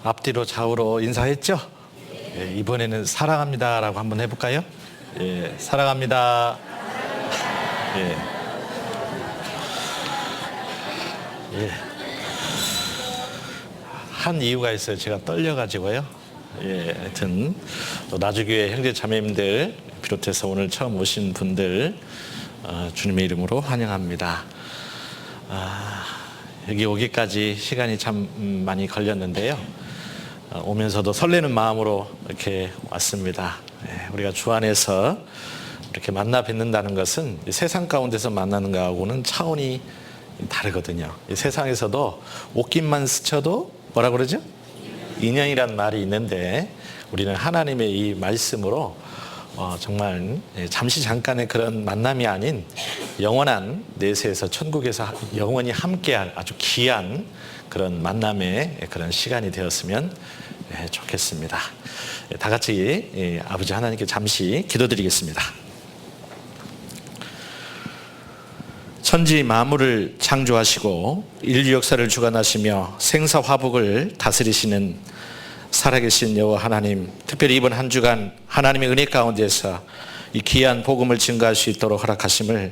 앞뒤로 좌우로 인사했죠? 예, 이번에는 사랑합니다라고 한번 해볼까요? 예, 사랑합니다. 예. 예. 한 이유가 있어요. 제가 떨려가지고요. 예, 하여튼 또 나주교회 형제 자매님들 비롯해서 오늘 처음 오신 분들 주님의 이름으로 환영합니다. 여기 오기까지 시간이 참 많이 걸렸는데요. 오면서도 설레는 마음으로 이렇게 왔습니다. 우리가 주 안에서 이렇게 만나 뵙는다는 것은 세상 가운데서 만나는 것하고는 차원이 다르거든요. 이 세상에서도 옷깃만 스쳐도 뭐라 그러죠? 인연이란 말이 있는데 우리는 하나님의 이 말씀으로 정말 잠시 잠깐의 그런 만남이 아닌 영원한 내세에서 천국에서 영원히 함께할 아주 귀한 그런 만남의 그런 시간이 되었으면 좋겠습니다. 다 같이 아버지 하나님께 잠시 기도드리겠습니다. 천지 만물을 창조하시고 인류 역사를 주관하시며 생사화복을 다스리시는 살아계신 여호와 하나님, 특별히 이번 한 주간 하나님의 은혜 가운데서 이 귀한 복음을 증거할 수 있도록 허락하심을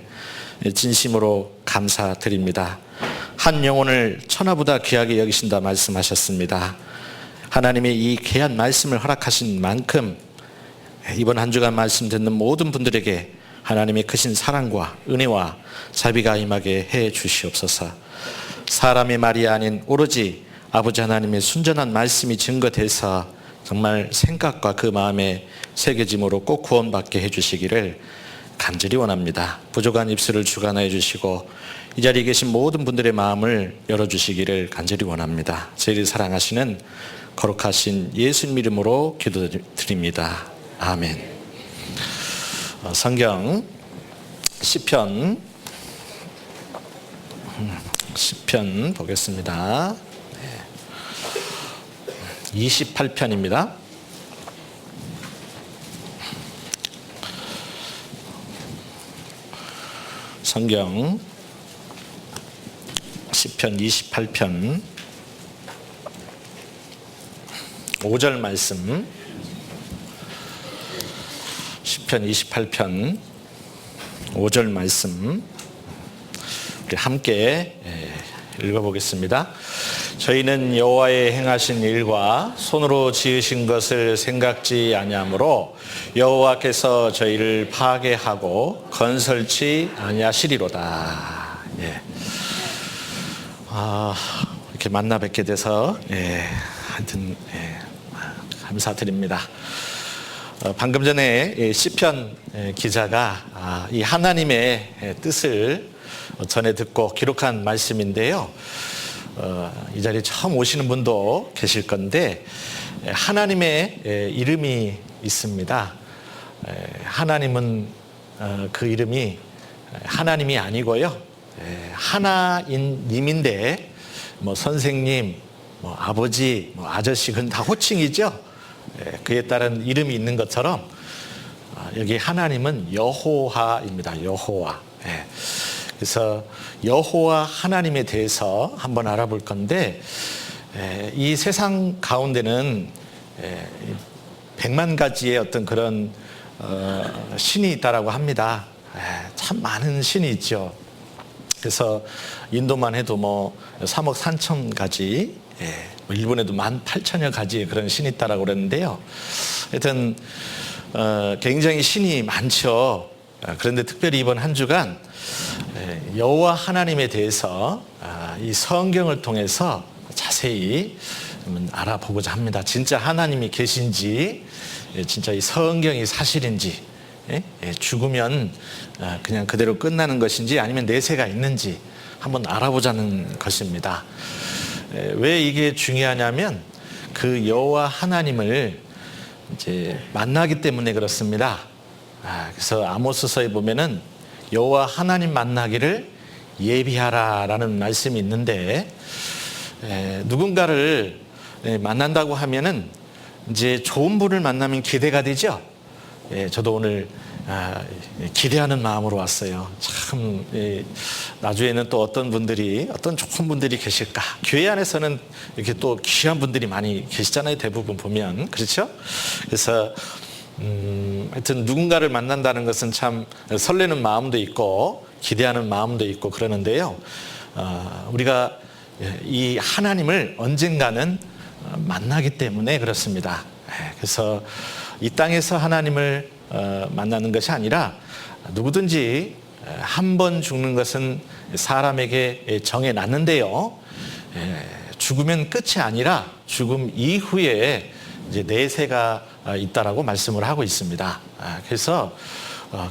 진심으로 감사드립니다. 한 영혼을 천하보다 귀하게 여기신다 말씀하셨습니다. 하나님의 이 귀한 말씀을 허락하신 만큼 이번 한 주간 말씀 듣는 모든 분들에게 하나님의 크신 사랑과 은혜와 자비가 임하게 해 주시옵소서. 사람의 말이 아닌 오로지 아버지 하나님의 순전한 말씀이 증거돼서 정말 생각과 그 마음에 새겨짐으로 꼭 구원받게 해주시기를 간절히 원합니다. 부족한 입술을 주관하여 주시고 이 자리에 계신 모든 분들의 마음을 열어주시기를 간절히 원합니다. 저희를 사랑하시는 거룩하신 예수님 이름으로 기도드립니다. 아멘. 성경 시편 보겠습니다. 28편입니다. 성경 시편 28편 5절 말씀, 시편 28편 5절 말씀 우리 함께 읽어보겠습니다. 저희는 여호와의 행하신 일과 손으로 지으신 것을 생각지 아니하므로 여호와께서 저희를 파괴하고 건설치 아니하시리로다. 예. 이렇게 만나 뵙게 돼서 하여튼 감사드립니다. 방금 전에 시편 기자가 이 하나님의 뜻을 전에 듣고 기록한 말씀인데요. 이 자리에 처음 오시는 분도 계실 건데 하나님의 이름이 있습니다. 하나님은 그 이름이 하나님이 아니고요. 하나인 님인데 뭐 선생님, 뭐 아버지, 뭐 아저씨 그건 다 호칭이죠. 그에 따른 이름이 있는 것처럼 여기 하나님은 여호와입니다. 여호와. 그래서 여호와 하나님에 대해서 한번 알아볼 건데 이 세상 가운데는 100만 가지의 어떤 그런 신이 있다라고 합니다. 참 많은 신이 있죠. 그래서 인도만 해도 뭐 3억 3천 가지, 일본에도 18,000여 가지의 그런 신이 있다라고 그랬는데요. 하여튼 굉장히 신이 많죠. 그런데 특별히 이번 한 주간 여호와 하나님에 대해서 이 성경을 통해서 자세히 알아보고자 합니다. 진짜 하나님이 계신지, 진짜 이 성경이 사실인지, 죽으면 그냥 그대로 끝나는 것인지 아니면 내세가 있는지 한번 알아보자는 것입니다. 왜 이게 중요하냐면 그 여호와 하나님을 이제 만나기 때문에 그렇습니다. 그래서 아모스서에 보면은 여호와 하나님 만나기를 예비하라라는 말씀이 있는데 누군가를 만난다고 하면은 이제 좋은 분을 만나면 기대가 되죠. 저도 오늘 기대하는 마음으로 왔어요. 참 나중에는 또 어떤 좋은 분들이 계실까. 교회 안에서는 이렇게 또 귀한 분들이 많이 계시잖아요. 대부분 보면. 그렇죠? 그래서 하여튼 누군가를 만난다는 것은 참 설레는 마음도 있고 기대하는 마음도 있고 그러는데요. 우리가 이 하나님을 언젠가는 만나기 때문에 그렇습니다. 그래서 이 땅에서 하나님을 만나는 것이 아니라 누구든지 한 번 죽는 것은 사람에게 정해놨는데요. 죽으면 끝이 아니라 죽음 이후에 이제 내세가 있다라고 말씀을 하고 있습니다. 그래서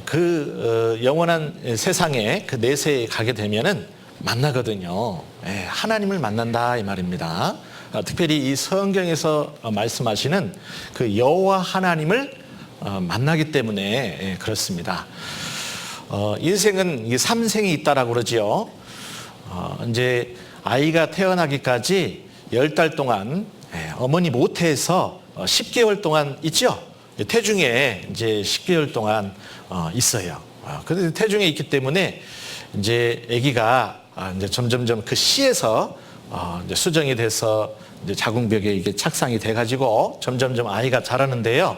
그 영원한 세상에 그 내세에 가게 되면은 만나거든요. 하나님을 만난다 이 말입니다. 특별히 이 성경에서 말씀하시는 그 여호와 하나님을 만나기 때문에 그렇습니다. 인생은 삼생이 있다라고 그러지요. 이제 아이가 태어나기까지 10달 동안 어머니 모태에서 10개월 동안 있죠. 태중에 이제 10개월 동안 있어요. 그런데 태중에 있기 때문에 이제 아기가 이제 점점점 그 씨에서 이제 수정이 돼서 이제 자궁벽에 이게 착상이 돼가지고 점점점 아이가 자라는데요.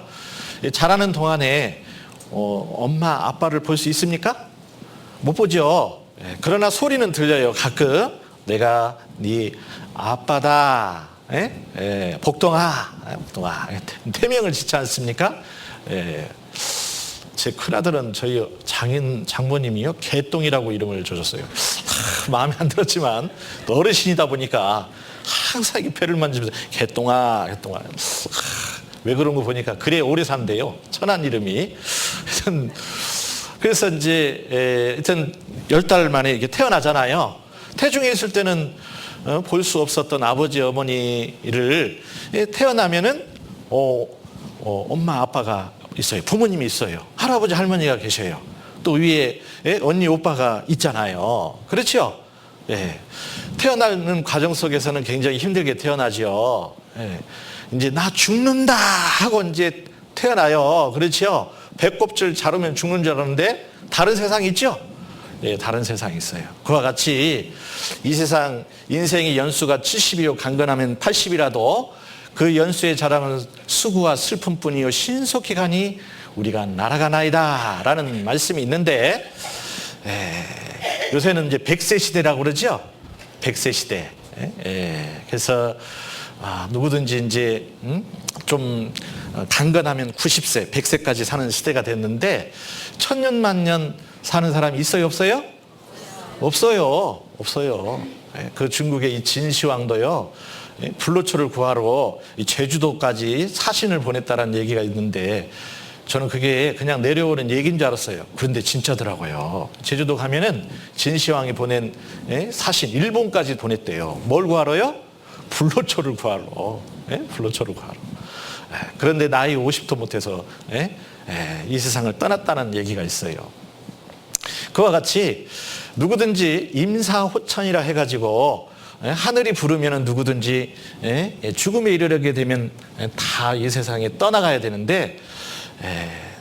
자라는 동안에 엄마 아빠를 볼 수 있습니까? 못 보죠. 그러나 소리는 들려요. 가끔 내가 네 아빠다. 복동아, 복동아. 태명을 짓지 않습니까? 제 큰아들은 저희 장모님이요 개똥이라고 이름을 줘줬어요. 마음에 안 들었지만 또 어르신이다 보니까 항상 이렇게 배를 만지면서 개똥아, 개똥아. 왜 그런 거 보니까 그래 오래 산대요. 천한 이름이. 그래서 이제 하여튼 10달 만에 이렇게 태어나잖아요. 태중에 있을 때는 볼 수 없었던 아버지 어머니를 태어나면은 엄마 아빠가 있어요. 부모님이 있어요. 할아버지 할머니가 계셔요. 또 위에 언니 오빠가 있잖아요. 그렇죠? 태어나는 과정 속에서는 굉장히 힘들게 태어나죠. 이제 나 죽는다 하고 이제 태어나요. 그렇죠? 배꼽줄 자르면 죽는 줄 알았는데 다른 세상이 있죠? 다른 세상이 있어요. 그와 같이 이 세상 인생의 연수가 70이요 강건하면 80이라도 그 연수의 자랑은 수고와 슬픔뿐이요 신속히 가니 우리가 날아가나이다 라는 말씀이 있는데 요새는 이제 100세 시대라고 그러죠. 100세 시대. 그래서 누구든지 이제 좀 강건하면 90세, 100세까지 사는 시대가 됐는데 천년 만년 사는 사람이 있어요, 없어요? 없어요. 없어요. 그 중국의 이 진시황도요. 불로초를 구하러 제주도까지 사신을 보냈다라는 얘기가 있는데 저는 그게 그냥 내려오는 얘기인 줄 알았어요. 그런데 진짜더라고요. 제주도 가면은 진시황이 보낸 사신 일본까지 보냈대요. 뭘 구하러요? 불로초를 구하러. 불로초를 구하러. 그런데 나이 50도 못해서 이 세상을 떠났다는 얘기가 있어요. 그와 같이 누구든지 임사호천이라 해가지고 하늘이 부르면 누구든지 죽음에 이르게 되면 다 이 세상에 떠나가야 되는데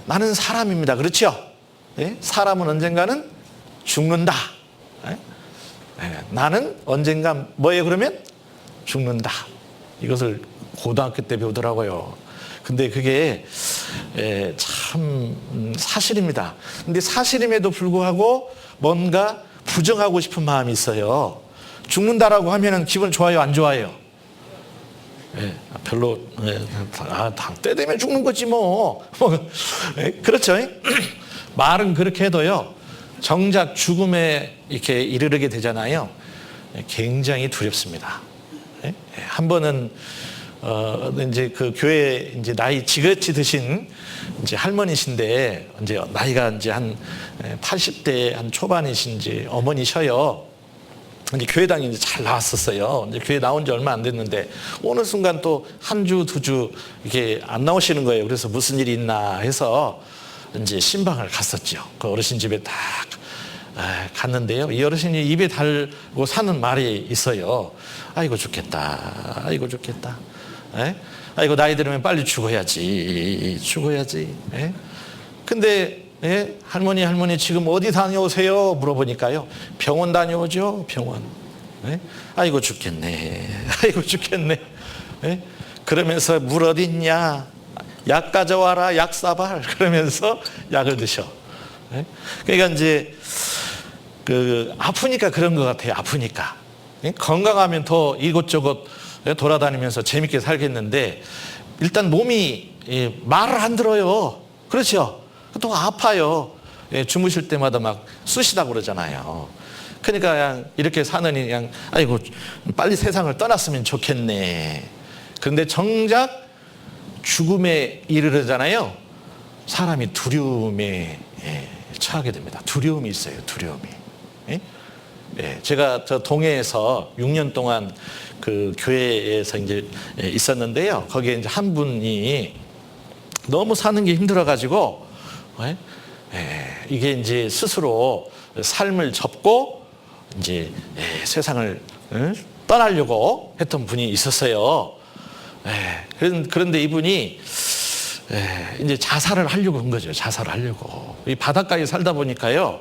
나는 사람입니다. 그렇죠? 사람은 언젠가는 죽는다. 나는 언젠가 뭐예요 그러면? 죽는다. 이것을 고등학교 때 배우더라고요. 근데 그게 참 사실입니다. 근데 사실임에도 불구하고 뭔가 부정하고 싶은 마음이 있어요. 죽는다라고 하면은 기분 좋아요, 안 좋아요? 별로 때 되면 죽는 거지 뭐. 그렇죠? 말은 그렇게 해도요. 정작 죽음에 이렇게 이르게 되잖아요. 굉장히 두렵습니다. 한 번은 이제 그 교회 이제 나이 지긋이 드신 이제 할머니신데 이제 나이가 이제 한 80대 한 초반이신 이제 어머니셔요. 이제 교회당에 이제 잘 나왔었어요. 이제 교회 나온 지 얼마 안 됐는데 어느 순간 또 한 주, 두 주 이렇게 안 나오시는 거예요. 그래서 무슨 일이 있나 해서 이제 신방을 갔었죠. 그 어르신 집에 딱 갔는데요. 이 어르신이 입에 달고 사는 말이 있어요. 아이고 죽겠다. 아이고 죽겠다. 아이고 나이 들으면 빨리 죽어야지. 죽어야지. 근데 예? 할머니 지금 어디 다녀오세요? 물어보니까요. 병원 다녀오죠. 병원. 예? 아이고 죽겠네. 아이고 죽겠네. 예? 그러면서 물 어디 있냐? 약 가져와라. 약 사발. 그러면서 약을 드셔. 예? 그러니까 이제 아프니까 그런 것 같아요. 아프니까. 예? 건강하면 더 이곳저곳 돌아다니면서 재밌게 살겠는데 일단 몸이 말을 안 들어요. 그렇죠? 또 아파요. 주무실 때마다 막 쑤시다고 그러잖아요. 그러니까 그냥 이렇게 사느니 그냥 아이고 빨리 세상을 떠났으면 좋겠네. 그런데 정작 죽음에 이르르잖아요. 사람이 두려움에 처하게 됩니다. 두려움이 있어요. 두려움이. 제가 저 동해에서 6년 동안 그 교회에서 이제 있었는데요. 거기에 이제 한 분이 너무 사는 게 힘들어가지고 이게 이제 스스로 삶을 접고 이제 세상을 떠나려고 했던 분이 있었어요. 그런데 이분이 이제 자살을 하려고 한 거죠. 자살을 하려고. 이 바닷가에 살다 보니까요.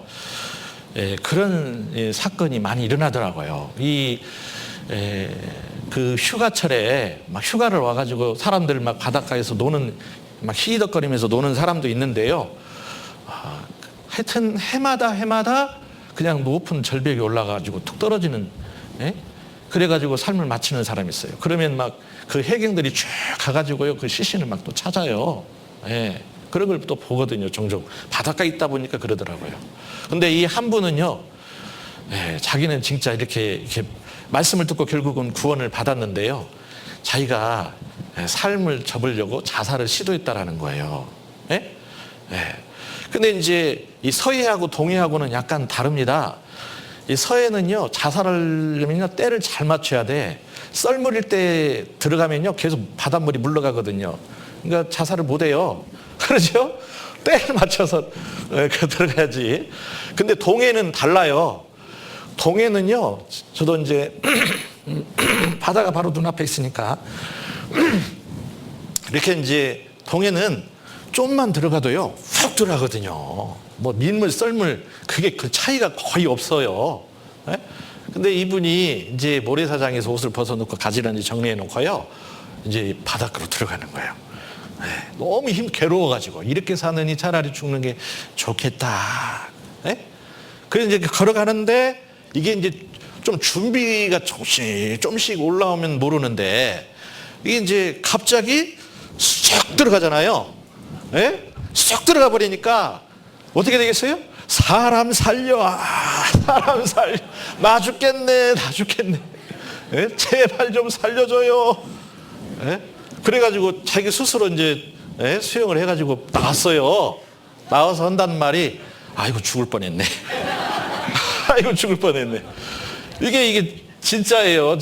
그런 사건이 많이 일어나더라고요. 그 휴가철에 막 휴가를 와가지고 사람들 막 바닷가에서 노는 막 히덕거리면서 노는 사람도 있는데요. 하여튼 해마다 그냥 높은 절벽에 올라가지고 툭 떨어지는, 그래가지고 삶을 마치는 사람이 있어요. 그러면 막 그 해경들이 쭉 가가지고요 그 시신을 막 또 찾아요. 그런 걸 또 보거든요. 종종 바닷가에 있다 보니까 그러더라고요. 근데 이 한 분은요, 자기는 진짜 이렇게 말씀을 듣고 결국은 구원을 받았는데요. 자기가 삶을 접으려고 자살을 시도했다라는 거예요. 근데 이제 이 서해하고 동해하고는 약간 다릅니다. 이 서해는요, 자살하려면요, 때를 잘 맞춰야 돼. 썰물일 때 들어가면요, 계속 바닷물이 물러가거든요. 그러니까 자살을 못 해요. 그렇죠? 때를 맞춰서 들어가야지. 근데 동해는 달라요. 동해는요, 저도 이제 바다가 바로 눈앞에 있으니까 이렇게 이제 동해는 좀만 들어가도요 훅 들어가거든요. 뭐 민물 썰물 그게 그 차이가 거의 없어요. 근데 이분이 이제 모래사장에서 옷을 벗어놓고 가지런히 정리해 놓고요 이제 바닷가로 들어가는 거예요. 너무 괴로워가지고 이렇게 사느니 차라리 죽는 게 좋겠다. 그래서 이제 걸어가는데 이게 이제 좀 준비가 조금씩 올라오면 모르는데 이게 이제 갑자기 쑥 들어가잖아요. 쑥 들어가 버리니까 어떻게 되겠어요? 사람 살려, 사람 살려, 나 죽겠네. 제발 좀 살려줘요. 그래가지고 자기 스스로 이제 수영을 해가지고 나왔어요. 나와서 한다는 말이 아이고 죽을 뻔했네. 아이고 죽을 뻔했네. 이게 진짜예요.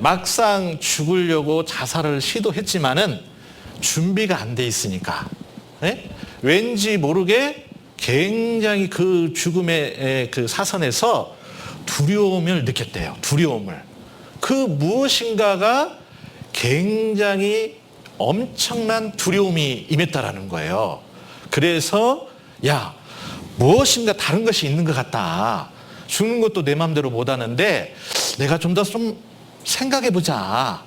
막상 죽으려고 자살을 시도했지만은 준비가 안 돼 있으니까 왠지 모르게 굉장히 그 죽음의 그 사선에서 두려움을 느꼈대요. 두려움을. 그 무엇인가가 굉장히 엄청난 두려움이 임했다라는 거예요. 그래서 야, 무엇인가 다른 것이 있는 것 같다. 죽는 것도 내 마음대로 못 하는데 내가 좀 더 생각해보자.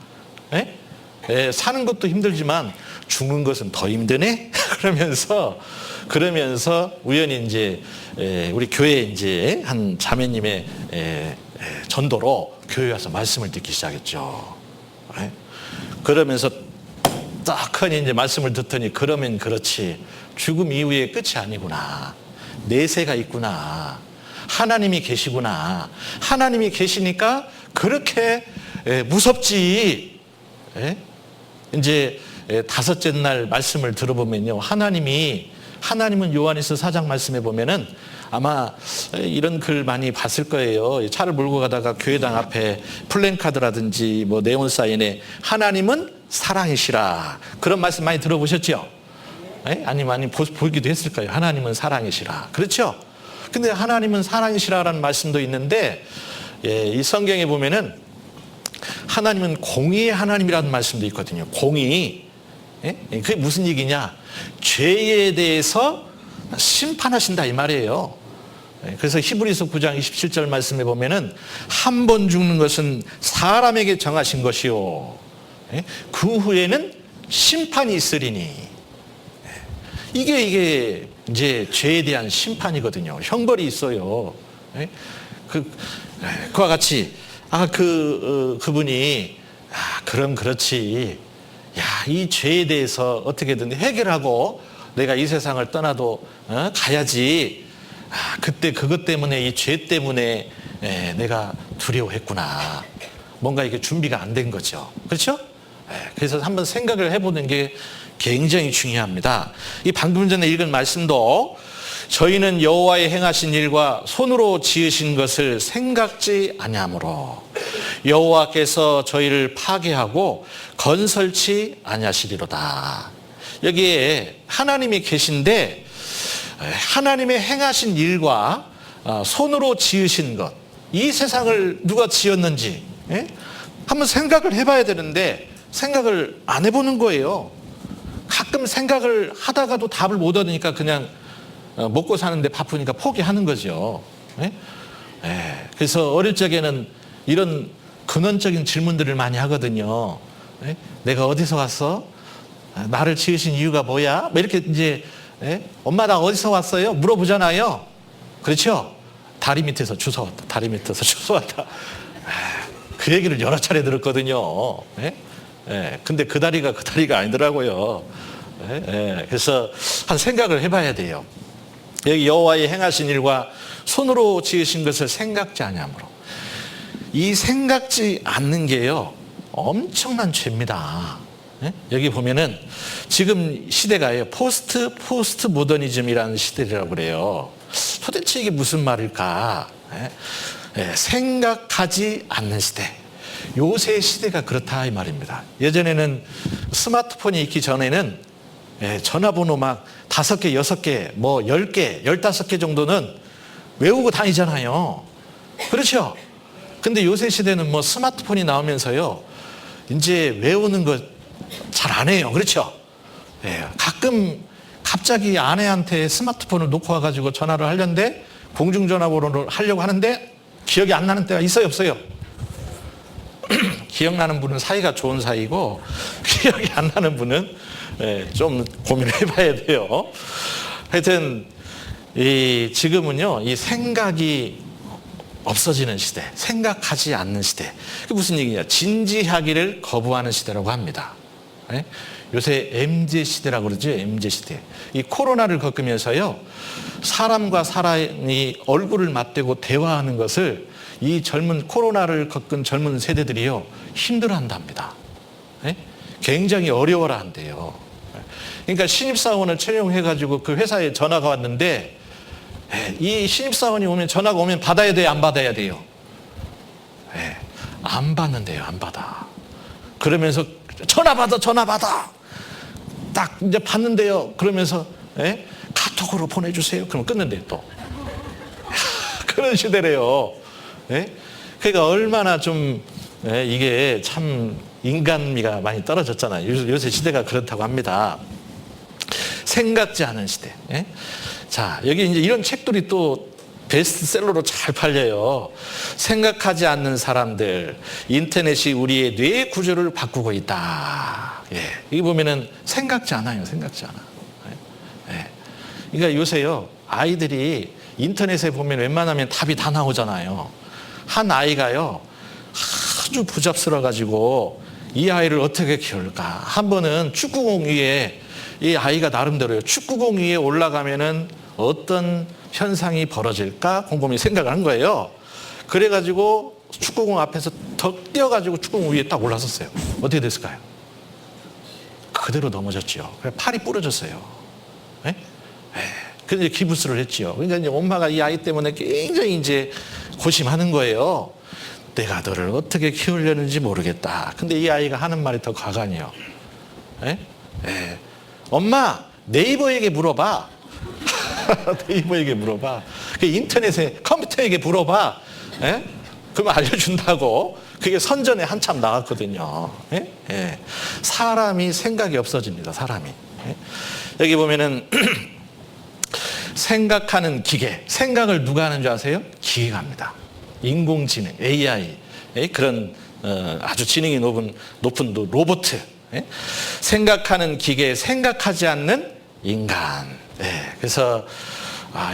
사는 것도 힘들지만 죽는 것은 더 힘드네. 그러면서 우연히 이제 우리 교회 이제 한 자매님의 전도로 교회 와서 말씀을 듣기 시작했죠. 그러면서 딱하니 이제 말씀을 듣더니 그러면 그렇지. 죽음 이후에 끝이 아니구나. 내세가 있구나. 하나님이 계시구나. 하나님이 계시니까 그렇게 무섭지. 이제 다섯째 날 말씀을 들어보면요. 하나님은 요한일서 4장 말씀에 보면은 아마 이런 글 많이 봤을 거예요. 차를 몰고 가다가 교회당 앞에 플랜카드라든지 뭐 네온 사인에 하나님은 사랑이시라. 그런 말씀 많이 들어보셨죠? 아니 보기도 했을 거예요. 하나님은 사랑이시라. 그렇죠? 근데 하나님은 사랑이시라라는 말씀도 있는데 이 성경에 보면은 하나님은 공의의 하나님이라는 말씀도 있거든요. 공의. 예? 그게 무슨 얘기냐? 죄에 대해서 심판하신다 이 말이에요. 그래서 히브리서 9장 27절 말씀에 보면은 한 번 죽는 것은 사람에게 정하신 것이요. 그 후에는 심판이 있으리니. 이게 이제 죄에 대한 심판이거든요. 형벌이 있어요. 그와 같이 그분이 그럼 그렇지. 야, 이 죄에 대해서 어떻게든 해결하고 내가 이 세상을 떠나도 가야지. 그때 그것 때문에 이 죄 때문에 내가 두려워했구나. 뭔가 이게 준비가 안 된 거죠. 그렇죠? 그래서 한번 생각을 해보는 게 굉장히 중요합니다. 이 방금 전에 읽은 말씀도 저희는 여호와의 행하신 일과 손으로 지으신 것을 생각지 아니하므로 여호와께서 저희를 파괴하고 건설치 아니하시리로다. 여기에 하나님이 계신데 하나님의 행하신 일과 손으로 지으신 것, 이 세상을 누가 지었는지 한번 생각을 해봐야 되는데 생각을 안 해보는 거예요. 가끔 생각을 하다가도 답을 못 얻으니까 그냥 먹고 사는데 바쁘니까 포기하는 거죠. 그래서 어릴 적에는 이런 근원적인 질문들을 많이 하거든요. 내가 어디서 왔어? 나를 지으신 이유가 뭐야? 뭐 이렇게 이제 엄마 나 어디서 왔어요? 물어보잖아요. 그렇죠? 다리 밑에서 주워왔다. 다리 밑에서 주워왔다. 그 얘기를 여러 차례 들었거든요. 근데 그 다리가 아니더라고요. 그래서 한 생각을 해봐야 돼요. 여기 여호와의 행하신 일과 손으로 지으신 것을 생각지 아니하므로. 이 생각지 않는 게요 엄청난 죄입니다. 여기 보면은 지금 시대가요 포스트 모더니즘이라는 시대라고 그래요. 도대체 이게 무슨 말일까? 생각하지 않는 시대. 요새 시대가 그렇다 이 말입니다. 예전에는 스마트폰이 있기 전에는 전화번호 막 5개, 6개, 뭐 10개, 15개 정도는 외우고 다니잖아요. 그렇죠? 근데 요새 시대는 뭐 스마트폰이 나오면서요 이제 외우는 거 잘 안 해요. 그렇죠? 가끔 갑자기 아내한테 스마트폰을 놓고 와가지고 전화를 하려는데 공중전화번호를 하려고 하는데 기억이 안 나는 때가 있어요, 없어요? 기억나는 분은 사이가 좋은 사이고 기억이 안 나는 분은 좀 고민을 해봐야 돼요. 하여튼 지금은요 이 생각이 없어지는 시대, 생각하지 않는 시대. 그게 무슨 얘기냐? 진지하기를 거부하는 시대라고 합니다. 요새 MZ 시대라고 그러죠. MZ 시대. 이 코로나를 겪으면서요 사람과 사람이 얼굴을 맞대고 대화하는 것을 이 젊은 코로나를 겪은 젊은 세대들이요 힘들어한답니다. 굉장히 어려워라 한대요. 그러니까 신입사원을 채용해가지고 그 회사에 전화가 왔는데 이 신입사원이 오면 전화가 오면 받아야 돼요, 안 받아야 돼요? 안 받는데요, 안 받아. 그러면서 전화 받아. 딱 이제 받는데요. 그러면서 카톡으로 보내주세요. 그러면 끊는데요, 또. 그런 시대래요. 그러니까 얼마나 좀 이게 참 인간미가 많이 떨어졌잖아요. 요새 시대가 그렇다고 합니다. 생각지 않은 시대. 자, 여기 이제 이런 책들이 또 베스트셀러로 잘 팔려요. 생각하지 않는 사람들, 인터넷이 우리의 뇌 구조를 바꾸고 있다. 여기 보면은 생각지 않아요. 생각지 않아. 그러니까 요새요 아이들이 인터넷에 보면 웬만하면 답이 다 나오잖아요. 한 아이가요 아주 부잡스러워 가지고 이 아이를 어떻게 키울까? 한 번은 축구공 위에 이 아이가 나름대로요 축구공 위에 올라가면은 어떤 현상이 벌어질까 곰곰이 생각을 한 거예요. 그래가지고 축구공 앞에서 더 뛰어가지고 축구공 위에 딱 올라섰어요. 어떻게 됐을까요? 그대로 넘어졌죠. 팔이 부러졌어요. 그래서 기부스를 했죠. 그러니까 이제 엄마가 이 아이 때문에 굉장히 이제 고심하는 거예요. 내가 너를 어떻게 키우려는지 모르겠다. 근데 이 아이가 하는 말이 더 가관이에요. 엄마, 네이버에게 물어봐. 네이버에게 물어봐. 그 인터넷에 컴퓨터에게 물어봐. 그러면 알려준다고. 그게 선전에 한참 나왔거든요. 예? 예. 사람이 생각이 없어집니다. 사람이. 예? 여기 보면은 생각하는 기계, 생각을 누가 하는 줄 아세요? 기계가 합니다. 인공지능, AI, 예? 그런 아주 지능이 높은 로봇, 예? 생각하는 기계, 생각하지 않는 인간. 예. 그래서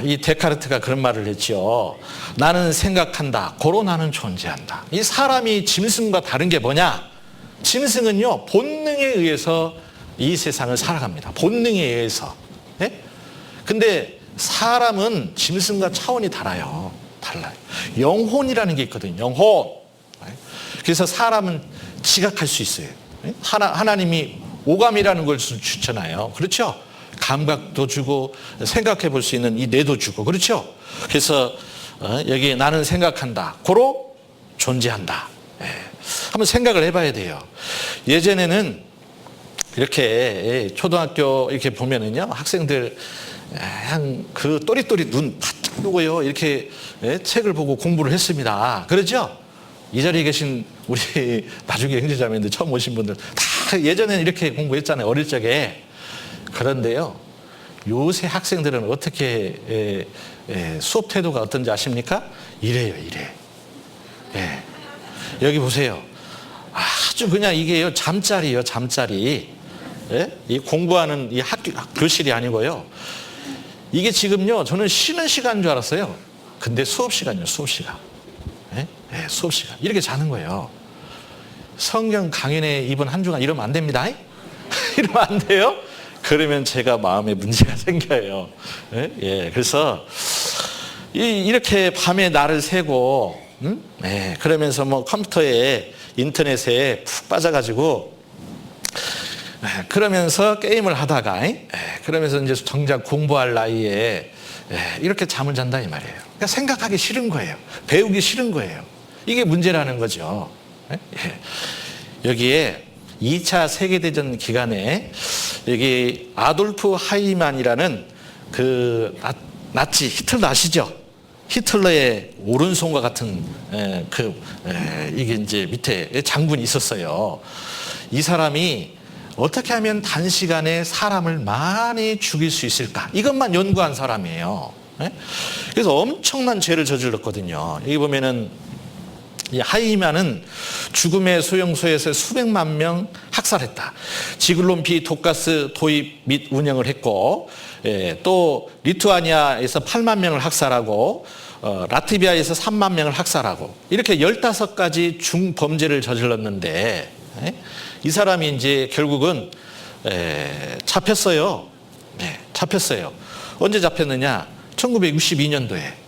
이 데카르트가 그런 말을 했죠. 나는 생각한다. 고로 나는 존재한다. 이 사람이 짐승과 다른 게 뭐냐? 짐승은요, 본능에 의해서 이 세상을 살아갑니다. 본능에 의해서. 예? 근데 사람은 짐승과 차원이 달라요. 영혼이라는 게 있거든요. 영혼. 그래서 사람은 지각할 수 있어요. 하나님이 오감이라는 걸 주잖아요. 그렇죠? 감각도 주고 생각해 볼 수 있는 이 뇌도 주고, 그렇죠? 그래서 여기 나는 생각한다. 고로 존재한다. 한번 생각을 해봐야 돼요. 예전에는 이렇게 초등학교 이렇게 보면은요, 학생들 그냥 그 또릿또릿 눈 바짝 뜨고요, 이렇게 책을 보고 공부를 했습니다. 그렇죠? 이 자리에 계신 우리 나중에 형제자매인데 처음 오신 분들 다 예전에는 이렇게 공부했잖아요. 어릴 적에. 그런데요, 요새 학생들은 어떻게 수업 태도가 어떤지 아십니까? 이래요. 예. 여기 보세요. 아주 그냥 이게요, 잠자리요, 잠자리. 예? 이 공부하는 이 교실이 아니고요. 이게 지금요, 저는 쉬는 시간인 줄 알았어요. 근데 수업 시간이요, 수업 시간. 예? 예, 수업 시간. 이렇게 자는 거예요. 성경 강연에 이번 한 주간 이러면 안 됩니다. 이러면 안 돼요? 그러면 제가 마음에 문제가 생겨요. 예? 예, 그래서 이렇게 밤에 날을 새고, 예, 그러면서 뭐 컴퓨터에 인터넷에 푹 빠져가지고, 예, 그러면서 게임을 하다가, 예, 그러면서 이제 정작 공부할 나이에 이렇게 잠을 잔다 이 말이에요. 그러니까 생각하기 싫은 거예요. 배우기 싫은 거예요. 이게 문제라는 거죠. 예? 여기에 2차 세계대전 기간에 여기 아돌프 하이만이라는 그 나치 히틀러 아시죠? 히틀러의 오른손과 같은 이게 이제 밑에 장군이 있었어요. 이 사람이 어떻게 하면 단시간에 사람을 많이 죽일 수 있을까? 이것만 연구한 사람이에요. 그래서 엄청난 죄를 저질렀거든요. 여기 보면은 이 하이만은 죽음의 소용소에서 수백만 명 학살했다. 지글론피 독가스 도입 및 운영을 했고, 또 리투아니아에서 8만 명을 학살하고, 라트비아에서 3만 명을 학살하고, 이렇게 15가지 중범죄를 저질렀는데, 이 사람이 이제 결국은 잡혔어요. 잡혔어요. 언제 잡혔느냐? 1962년도에.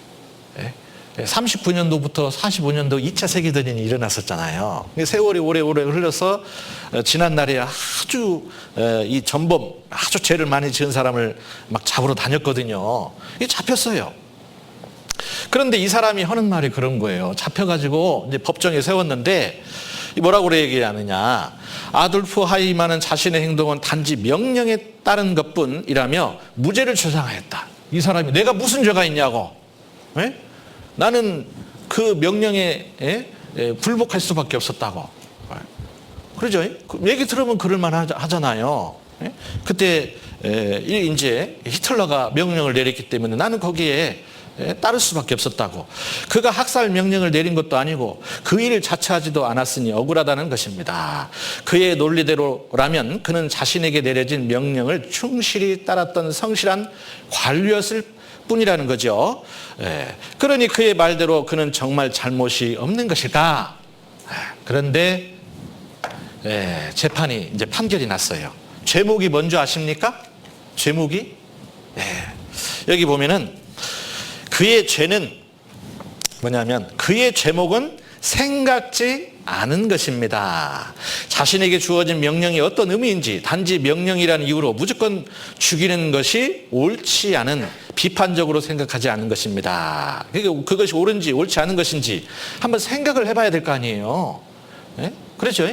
39년도부터 45년도 2차 세계대전이 일어났었잖아요. 세월이 오래 흘러서 지난날에 아주 이 전범, 아주 죄를 많이 지은 사람을 막 잡으러 다녔거든요. 이게 잡혔어요. 그런데 이 사람이 하는 말이 그런 거예요. 잡혀가지고 이제 법정에 세웠는데 뭐라고 얘기하느냐? 아돌프 하이만은 자신의 행동은 단지 명령에 따른 것뿐이라며 무죄를 주장하였다. 이 사람이 내가 무슨 죄가 있냐고. 나는 그 명령에 굴복할 수밖에 없었다고. 그러죠? 얘기 들으면 그럴만 하잖아요. 그때 이제 히틀러가 명령을 내렸기 때문에 나는 거기에 따를 수밖에 없었다고. 그가 학살 명령을 내린 것도 아니고 그 일을 자처하지도 않았으니 억울하다는 것입니다. 그의 논리대로라면 그는 자신에게 내려진 명령을 충실히 따랐던 성실한 관료였을 뿐이라는 거죠. 그러니 그의 말대로 그는 정말 잘못이 없는 것일까? 그런데 재판이 이제 판결이 났어요. 죄목이 뭔지 아십니까? 죄목이 여기 보면은 그의 죄는 뭐냐면 그의 죄목은 생각지 않은 것입니다. 자신에게 주어진 명령이 어떤 의미인지 단지 명령이라는 이유로 무조건 죽이는 것이 옳지 않은, 비판적으로 생각하지 않은 것입니다. 그것이 옳은지 옳지 않은 것인지 한번 생각을 해봐야 될 거 아니에요. 그렇죠?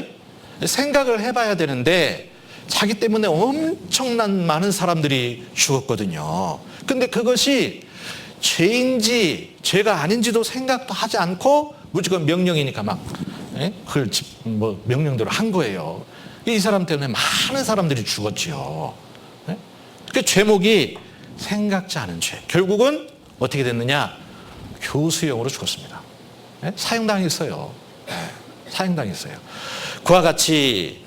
생각을 해봐야 되는데 자기 때문에 엄청난 많은 사람들이 죽었거든요. 근데 그것이 죄인지 죄가 아닌지도 생각도 하지 않고 무조건 명령이니까 막 예? 그걸 뭐 명령대로 한 거예요. 이 사람 때문에 많은 사람들이 죽었지요. 예? 그 죄목이 생각지 않은 죄. 결국은 어떻게 됐느냐? 교수형으로 죽었습니다. 예? 사형당했어요. 예, 사형당했어요. 그와 같이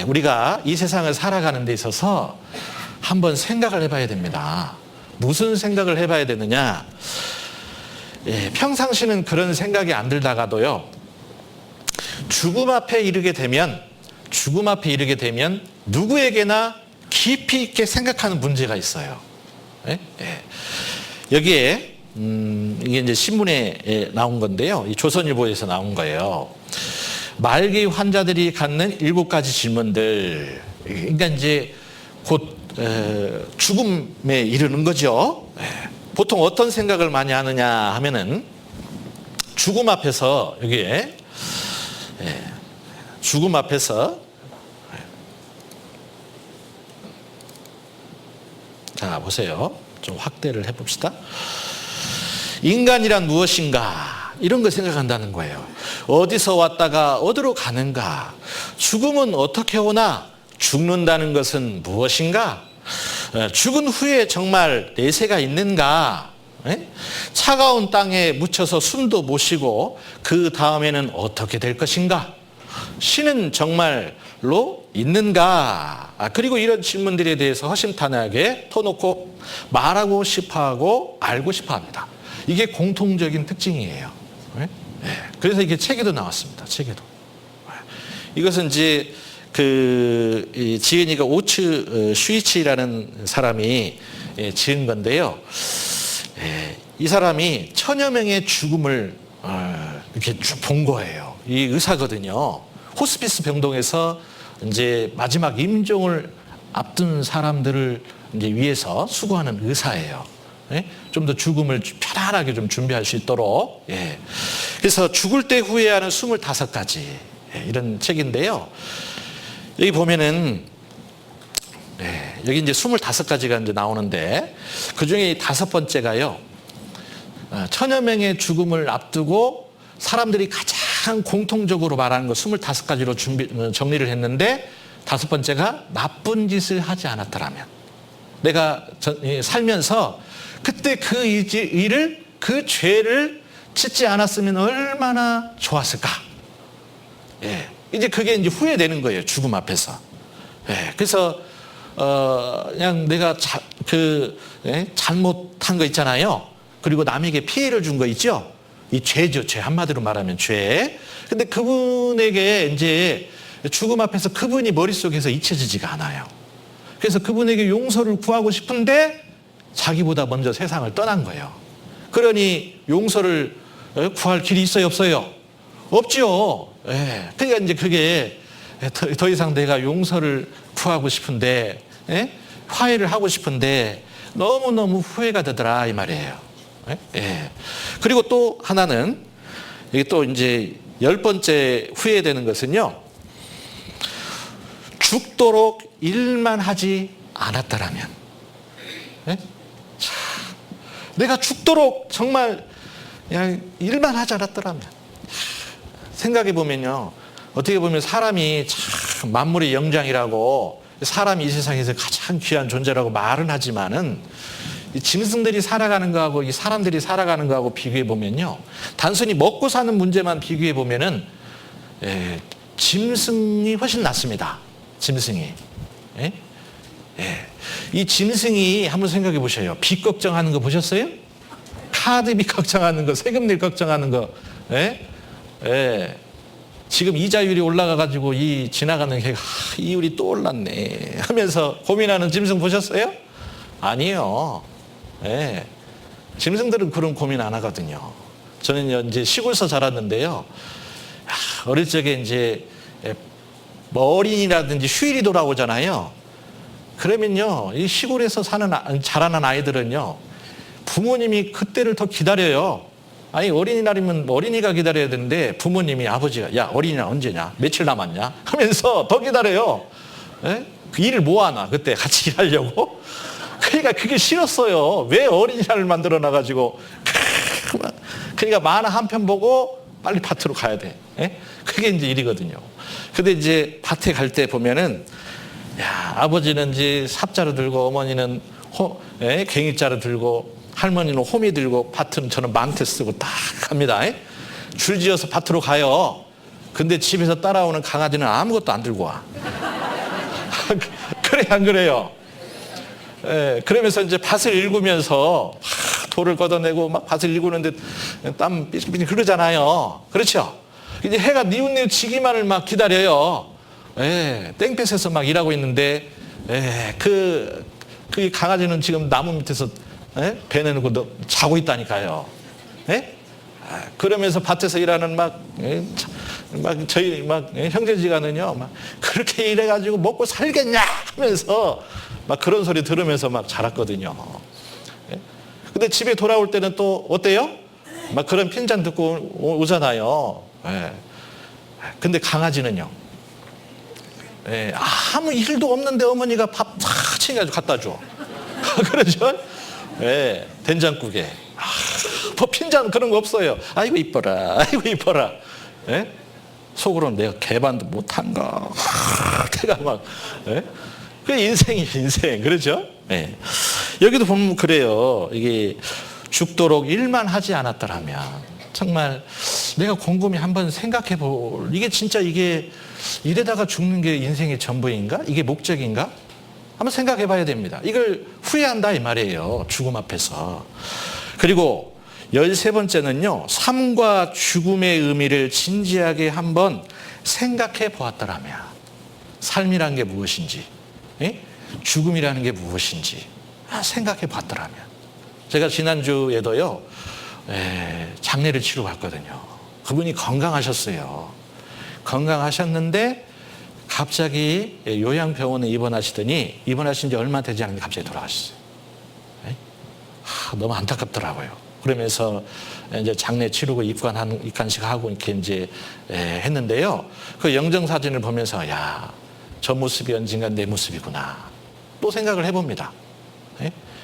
우리가 이 세상을 살아가는 데 있어서 한번 생각을 해봐야 됩니다. 무슨 생각을 해봐야 되느냐? 평상시는 그런 생각이 안 들다가도요, 죽음 앞에 이르게 되면 누구에게나 깊이 있게 생각하는 문제가 있어요. 여기에 이게 이제 신문에 나온 건데요, 이 조선일보에서 나온 거예요. 말기 환자들이 갖는 7가지 질문들. 그러니까 이제 곧 죽음에 이르는 거죠. 보통 어떤 생각을 많이 하느냐 하면은, 죽음 앞에서, 여기에 죽음 앞에서, 자 보세요. 좀 확대를 해봅시다. 인간이란 무엇인가, 이런 거 생각한다는 거예요. 어디서 왔다가 어디로 가는가, 죽음은 어떻게 오나, 죽는다는 것은 무엇인가, 죽은 후에 정말 내세가 있는가, 차가운 땅에 묻혀서 숨도 못 쉬고 그 다음에는 어떻게 될 것인가, 신은 정말로 있는가, 그리고 이런 질문들에 대해서 허심탄회하게 터놓고 말하고 싶어하고 알고 싶어합니다. 이게 공통적인 특징이에요. 그래서 이게 책에도 나왔습니다. 책에도. 이것은 이제 그 지은이가 오츠 슈이치라는 사람이 지은 건데요. 이 사람이 1000여 명의 죽음을 이렇게 쭉 본 거예요. 이 의사거든요. 호스피스 병동에서 이제 마지막 임종을 앞둔 사람들을 이제 위해서 수고하는 의사예요. 좀 더 죽음을 편안하게 좀 준비할 수 있도록. 그래서 죽을 때 후회하는 25가지 이런 책인데요. 여기 보면은 여기 이제 25가지가 이제 나오는데, 그 중에 5번째가요. 1000여 명의 죽음을 앞두고 사람들이 가장 공통적으로 말하는 거 25가지로 정리를 했는데, 5번째가 나쁜 짓을 하지 않았더라면, 내가 살면서 그때 그 일을, 그 죄를 짓지 않았으면 얼마나 좋았을까. 이제 그게 이제 후회되는 거예요, 죽음 앞에서. 그래서 그냥 내가 잘못한 거 있잖아요. 그리고 남에게 피해를 준 거 있죠. 이 죄죠, 죄. 한마디로 말하면 죄. 근데 그분에게 이제 죽음 앞에서 그분이 머릿속에서 잊혀지지가 않아요. 그래서 그분에게 용서를 구하고 싶은데 자기보다 먼저 세상을 떠난 거예요. 그러니 용서를 구할 길이 있어요, 없어요? 없죠. 그러니까 이제 그게 더 이상 내가 용서를 구하고 싶은데, 화해를 하고 싶은데 너무너무 후회가 되더라, 이 말이에요. 그리고 또 하나는, 이게 또 이제 10번째 후회되는 것은요, 죽도록 일만 하지 않았더라면. 내가 죽도록 정말 그냥 일만 하지 않았더라면. 생각해 보면요, 어떻게 보면 사람이 참 만물의 영장이라고, 사람이 이 세상에서 가장 귀한 존재라고 말은 하지만은, 이 짐승들이 살아가는 거하고 이 사람들이 살아가는 거하고 비교해 보면요, 단순히 먹고 사는 문제만 비교해 보면은 짐승이 훨씬 낫습니다. 짐승이. 이 짐승이 한번 생각해 보셔요. 빚 걱정하는 거 보셨어요? 카드비 걱정하는 거, 세금 낼 걱정하는 거. 지금 이자율이 올라가가지고 이 지나가는 게 이율이 또 올랐네 하면서 고민하는 짐승 보셨어요? 아니에요. 짐승들은 그런 고민 안 하거든요. 저는 이제 시골에서 자랐는데요. 어릴 적에 이제 어린이라든지 휴일이 돌아오잖아요. 그러면요, 이 시골에서 자라는 아이들은요, 부모님이 그때를 더 기다려요. 아니, 어린이날이면 어린이가 기다려야 되는데 부모님이, 아버지가, 야, 어린이날 언제냐? 며칠 남았냐? 하면서 더 기다려요. 그 일을 뭐 하나? 그때 같이 일하려고? 그러니까 그게 싫었어요. 왜 어린이날을 만들어 놔가지고. 그러니까 만화 한 편 보고 빨리 밭으로 가야 돼. 예? 그게 이제 일이거든요. 근데 이제 밭에 갈 때 보면은, 야, 아버지는 이제 삽자루 들고, 어머니는 괭이자루 들고, 할머니는 호미 들고, 밭은 저는 망태 쓰고 딱 갑니다. 예? 줄지어서 밭으로 가요. 근데 집에서 따라오는 강아지는 아무것도 안 들고 와. 그래, 안 그래요? 예, 그러면서 이제 밭을 일구면서 돌을 걷어내고 막 밭을 일구는데 땀 삐죽삐죽 흐르잖아요. 그렇죠? 이제 해가 뉘우뉘우 지기만을 막 기다려요. 예, 땡볕에서 막 일하고 있는데, 예, 그 강아지는 지금 나무 밑에서 배 내놓고 자고 있다니까요. 예? 그러면서 밭에서 일하는 저희 형제지간은요, 막 그렇게 일해가지고 먹고 살겠냐 하면서 막 그런 소리 들으면서 막 자랐거든요. 예? 근데 집에 돌아올 때는 또 어때요? 막 그런 핀잔 듣고 오잖아요. 예. 근데 강아지는요, 예, 아무 일도 없는데 어머니가 밥 탁 챙겨가지고 갖다 줘. 그러죠? 예, 된장국에. 뭐 핀잔 그런 거 없어요. 아이고 이뻐라, 아이고 이뻐라. 예? 속으로는 내가 개반도 못한가. 내가 막, 예? 그 인생이 인생, 그렇죠? 예. 여기도 보면 그래요. 이게 죽도록 일만 하지 않았더라면 정말 내가 곰곰이 한번 생각해 볼, 이게 진짜 이게 이래다가 죽는 게 인생의 전부인가? 이게 목적인가? 한번 생각해 봐야 됩니다. 이걸 후회한다 이 말이에요. 죽음 앞에서. 그리고 13번째는요, 삶과 죽음의 의미를 진지하게 한번 생각해 보았더라면, 삶이라는 게 무엇인지, 예? 죽음이라는 게 무엇인지 생각해 봤더라면. 제가 지난주에도요, 장례를 치러 갔거든요. 그분이 건강하셨어요. 건강하셨는데 갑자기 요양병원에 입원하신 지 얼마 되지 않는데 갑자기 돌아가셨어요. 너무 안타깝더라고요. 그러면서 이제 장례 치르고 입관식 하고 이렇게 이제 했는데요. 그 영정 사진을 보면서, 야, 저 모습이 언젠가 내 모습이구나. 또 생각을 해봅니다.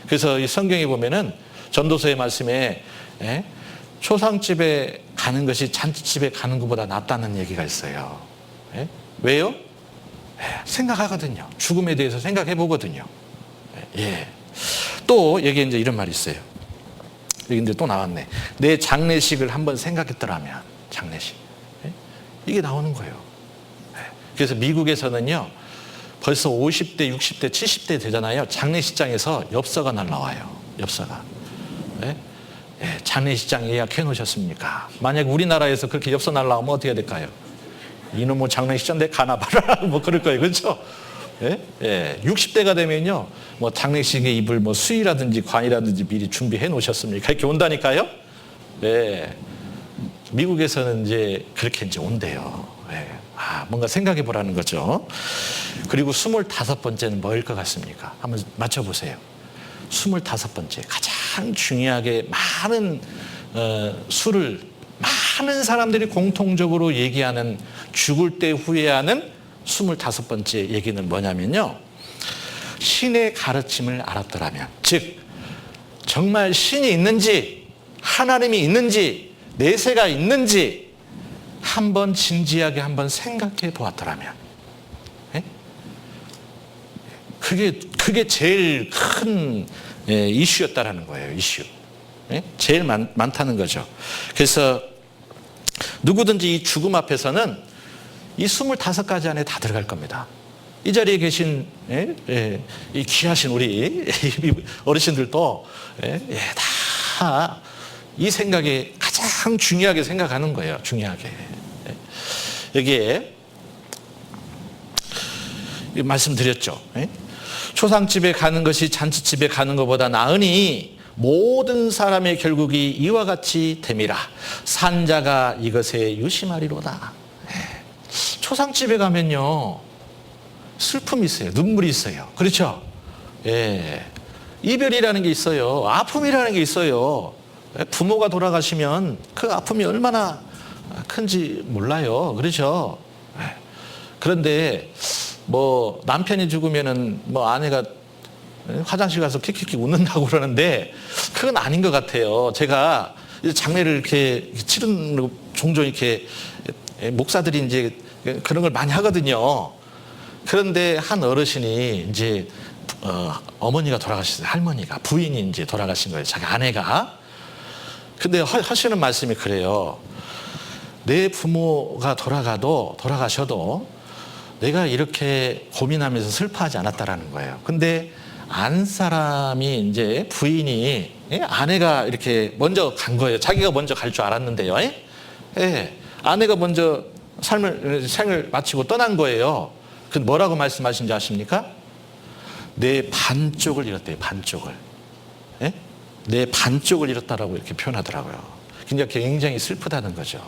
그래서 이 성경에 보면은 전도서의 말씀에 초상집에 가는 것이 잔치집에 가는 것보다 낫다는 얘기가 있어요. 왜요? 생각하거든요. 죽음에 대해서 생각해 보거든요. 예. 또 여기에 이제 이런 말이 있어요. 여기 이제 또 나왔네. 내 장례식을 한번 생각했더라면, 장례식. 이게 나오는 거예요. 그래서 미국에서는요, 벌써 50대, 60대, 70대 되잖아요. 장례식장에서 엽서가 날라와요. 엽서가. 장례식장 예약해 놓으셨습니까? 만약 우리나라에서 그렇게 엽서 날라오면 어떻게 될까요? 이놈 뭐 장례식장 내 가나 봐라. 뭐 그럴 거예요. 그렇죠? 60대가 되면요, 뭐 장례식에 입을 뭐 수의라든지 관이라든지 미리 준비해 놓으셨습니까? 이렇게 온다니까요. 미국에서는 이제 그렇게 이제 온대요. 뭔가 생각해 보라는 거죠. 그리고 25번째는 뭐일 것 같습니까? 한번 맞춰보세요. 25번째, 가장 중요하게 많은 많은 사람들이 공통적으로 얘기하는, 죽을 때 후회하는 25번째 얘기는 뭐냐면요, 신의 가르침을 알았더라면, 즉 정말 신이 있는지, 하나님이 있는지, 내세가 있는지 한번 진지하게 한번 생각해 보았더라면, 그게 제일 큰 이슈였다라는 거예요. 이슈. 제일 많다는 거죠. 그래서 누구든지 이 죽음 앞에서는 이 25가지 안에 다 들어갈 겁니다. 이 자리에 계신 이 귀하신 우리 어르신들도 다 이 생각에 가장 중요하게 생각하는 거예요. 중요하게. 여기에 말씀드렸죠. 초상집에 가는 것이 잔치집에 가는 것보다 나으니 모든 사람의 결국이 이와 같이 됨이라. 산자가 이것에 유심하리로다. 초상집에 가면요, 슬픔이 있어요. 눈물이 있어요. 그렇죠? 이별이라는 게 있어요. 아픔이라는 게 있어요. 부모가 돌아가시면 그 아픔이 얼마나 큰지 몰라요. 그렇죠? 그런데 뭐 남편이 죽으면은 뭐 아내가 화장실 가서 킥킥킥 웃는다고 그러는데 그건 아닌 것 같아요. 제가 장례를 이렇게 치르는 종종 이렇게 목사들이 이제 그런 걸 많이 하거든요. 그런데 한 어르신이 이제 어머니가 돌아가셨어요. 할머니가 부인이 이제 돌아가신 거예요. 자기 아내가. 근데 하시는 말씀이 그래요. 내 부모가 돌아가셔도 내가 이렇게 고민하면서 슬퍼하지 않았다라는 거예요. 근데 안 사람이 이제 부인이 아내가 이렇게 먼저 간 거예요. 자기가 먼저 갈 줄 알았는데요. 아내가 먼저 생을 마치고 떠난 거예요. 그 뭐라고 말씀하신지 아십니까? 내 반쪽을 잃었대요. 반쪽을. 내 반쪽을 잃었다라고 이렇게 표현하더라고요. 굉장히 슬프다는 거죠.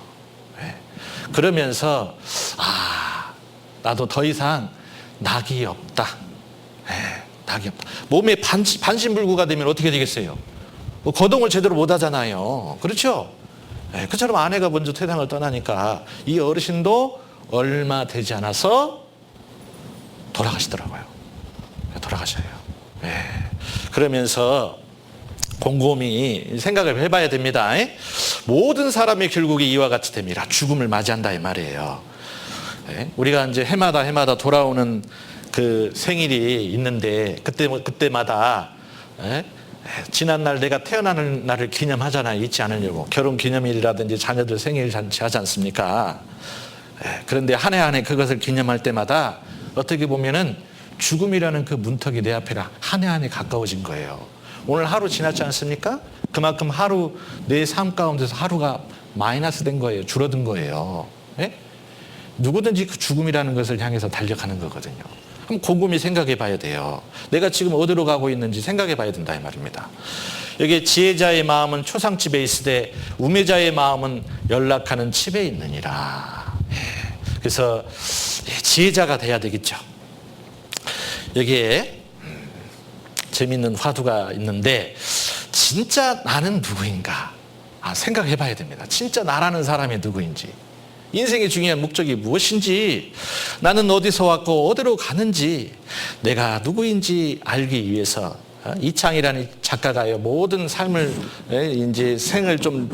그러면서 나도 더 이상 낙이 없다. 낙이 없다. 몸에 반신불구가 되면 어떻게 되겠어요? 거동을 제대로 못 하잖아요. 그렇죠? 그처럼 아내가 먼저 세상을 떠나니까 이 어르신도 얼마 되지 않아서 돌아가시더라고요. 돌아가셔요. 그러면서 곰곰이 생각을 해봐야 됩니다. 모든 사람의 결국이 이와 같이 됩니다. 죽음을 맞이한다 이 말이에요. 우리가 이제 해마다 돌아오는 그 생일이 있는데 그때마다 지난날 내가 태어나는 날을 기념하잖아요. 잊지 않으려고. 결혼 기념일이라든지 자녀들 생일 잔치 하지 않습니까? 그런데 한 해 한 해 그것을 기념할 때마다 어떻게 보면은 죽음이라는 그 문턱이 내 앞에 한 해 한 해 가까워진 거예요. 오늘 하루 지났지 않습니까? 그만큼 하루 내 삶 가운데서 하루가 마이너스 된 거예요. 줄어든 거예요. 누구든지 그 죽음이라는 것을 향해서 달려가는 거거든요. 그럼 곰곰이 생각해 봐야 돼요. 내가 지금 어디로 가고 있는지 생각해 봐야 된다 이 말입니다. 여기 지혜자의 마음은 초상집에 있으되 우매자의 마음은 연락하는 집에 있느니라. 그래서 지혜자가 돼야 되겠죠. 여기에 재미있는 화두가 있는데 진짜 나는 누구인가 생각해 봐야 됩니다. 진짜 나라는 사람이 누구인지, 인생의 중요한 목적이 무엇인지, 나는 어디서 왔고 어디로 가는지, 내가 누구인지 알기 위해서 이창이라는 작가가요 모든 삶을 이제 생을 좀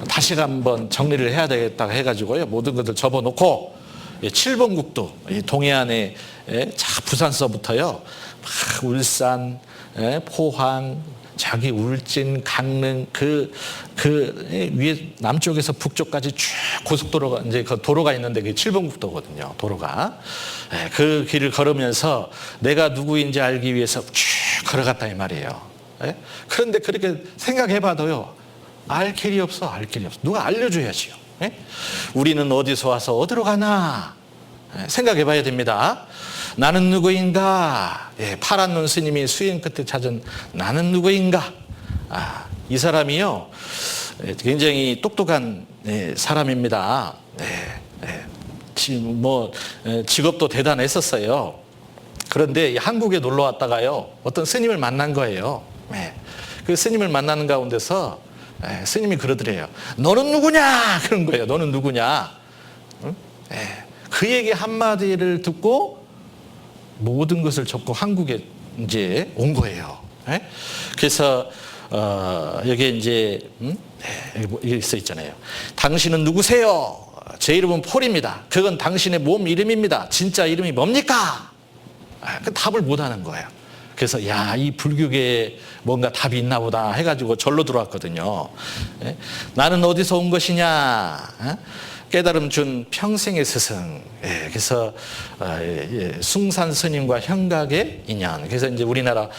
다시 한번 정리를 해야 되겠다고 해가지고요 모든 것을 접어놓고 7번 국도 동해안에 부산서부터요 울산, 포항, 자기 울진, 강릉 그 위에 남쪽에서 북쪽까지 쭉 고속도로가 이제 그 도로가 있는데 그게 7번 국도거든요. 도로가 그 길을 걸으면서 내가 누구인지 알기 위해서 쭉 걸어갔다 이 말이에요. 그런데 그렇게 생각해봐도요 알 길이 없어. 누가 알려줘야지요. 우리는 어디서 와서 어디로 가나 생각해봐야 됩니다. 나는 누구인가? 파란 눈 스님이 수행 끝에 찾은 나는 누구인가? 이 사람이요 굉장히 똑똑한 사람입니다. 직업도 대단했었어요. 그런데 한국에 놀러 왔다가요 어떤 스님을 만난 거예요. 그 스님을 만나는 가운데서 스님이 그러더래요. 너는 누구냐? 그런 거예요. 너는 누구냐? 응? 그 얘기 한마디를 듣고 모든 것을 접고 한국에 이제 온 거예요. 그래서 여기에 이제 여기 써 있잖아요. 당신은 누구세요? 제 이름은 폴입니다. 그건 당신의 몸 이름입니다. 진짜 이름이 뭡니까? 그 답을 못 하는 거예요. 그래서 이 불교계에 뭔가 답이 있나 보다 해가지고 절로 들어왔거든요. 나는 어디서 온 것이냐? 깨달음 준 평생의 스승. 그래서 숭산 스님과 형각의 인연. 그래서 이제 우리나라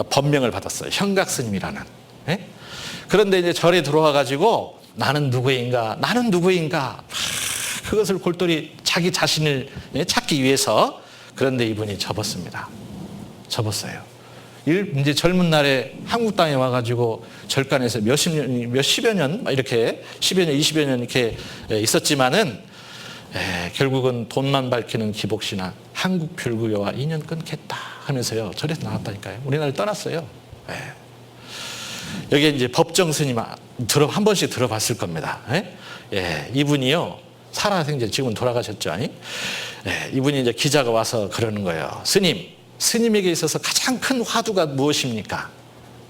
법명을 받았어요. 형각 스님이라는. 그런데 이제 절에 들어와 가지고 나는 누구인가? 그것을 골똘히 자기 자신을 찾기 위해서. 그런데 이분이 접었습니다. 접었어요. 이제 젊은 날에 한국 땅에 와가지고 절간에서 몇십여 년 이렇게 10여 년, 20여 년 이렇게 있었지만은 결국은 돈만 밝히는 기복신앙, 한국 불교와 인연 끊겠다 하면서요 절에서 나왔다니까요. 우리나라를 떠났어요. 여기 이제 법정 스님 한 번씩 들어봤을 겁니다. 이분이요 살아생전 지금 돌아가셨죠. 이분이 이제 기자가 와서 그러는 거예요. 스님에게 있어서 가장 큰 화두가 무엇입니까?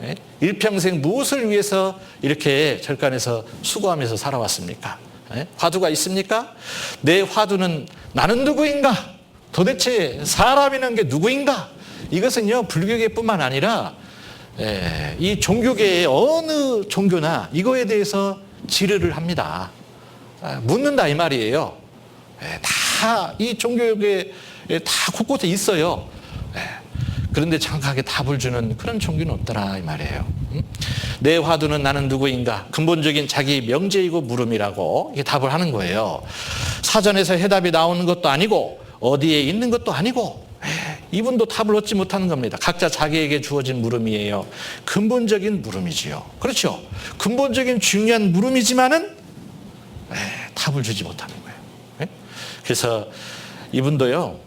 예? 일평생 무엇을 위해서 이렇게 절간에서 수고하면서 살아왔습니까? 예? 화두가 있습니까? 내 화두는 나는 누구인가? 도대체 사람이라는 게 누구인가? 이것은요, 불교계뿐만 아니라 이 종교계의 어느 종교나 이거에 대해서 질의를 합니다. 묻는다 이 말이에요. 다 이 종교계에 다 곳곳에 있어요. 그런데 정확하게 답을 주는 그런 종교는 없더라 이 말이에요. 내 화두는 나는 누구인가? 근본적인 자기 명제이고 물음이라고 이게 답을 하는 거예요. 사전에서 해답이 나오는 것도 아니고 어디에 있는 것도 아니고 이분도 답을 얻지 못하는 겁니다. 각자 자기에게 주어진 물음이에요. 근본적인 물음이지요. 그렇죠? 근본적인 중요한 물음이지만은 답을 주지 못하는 거예요. 그래서 이분도요,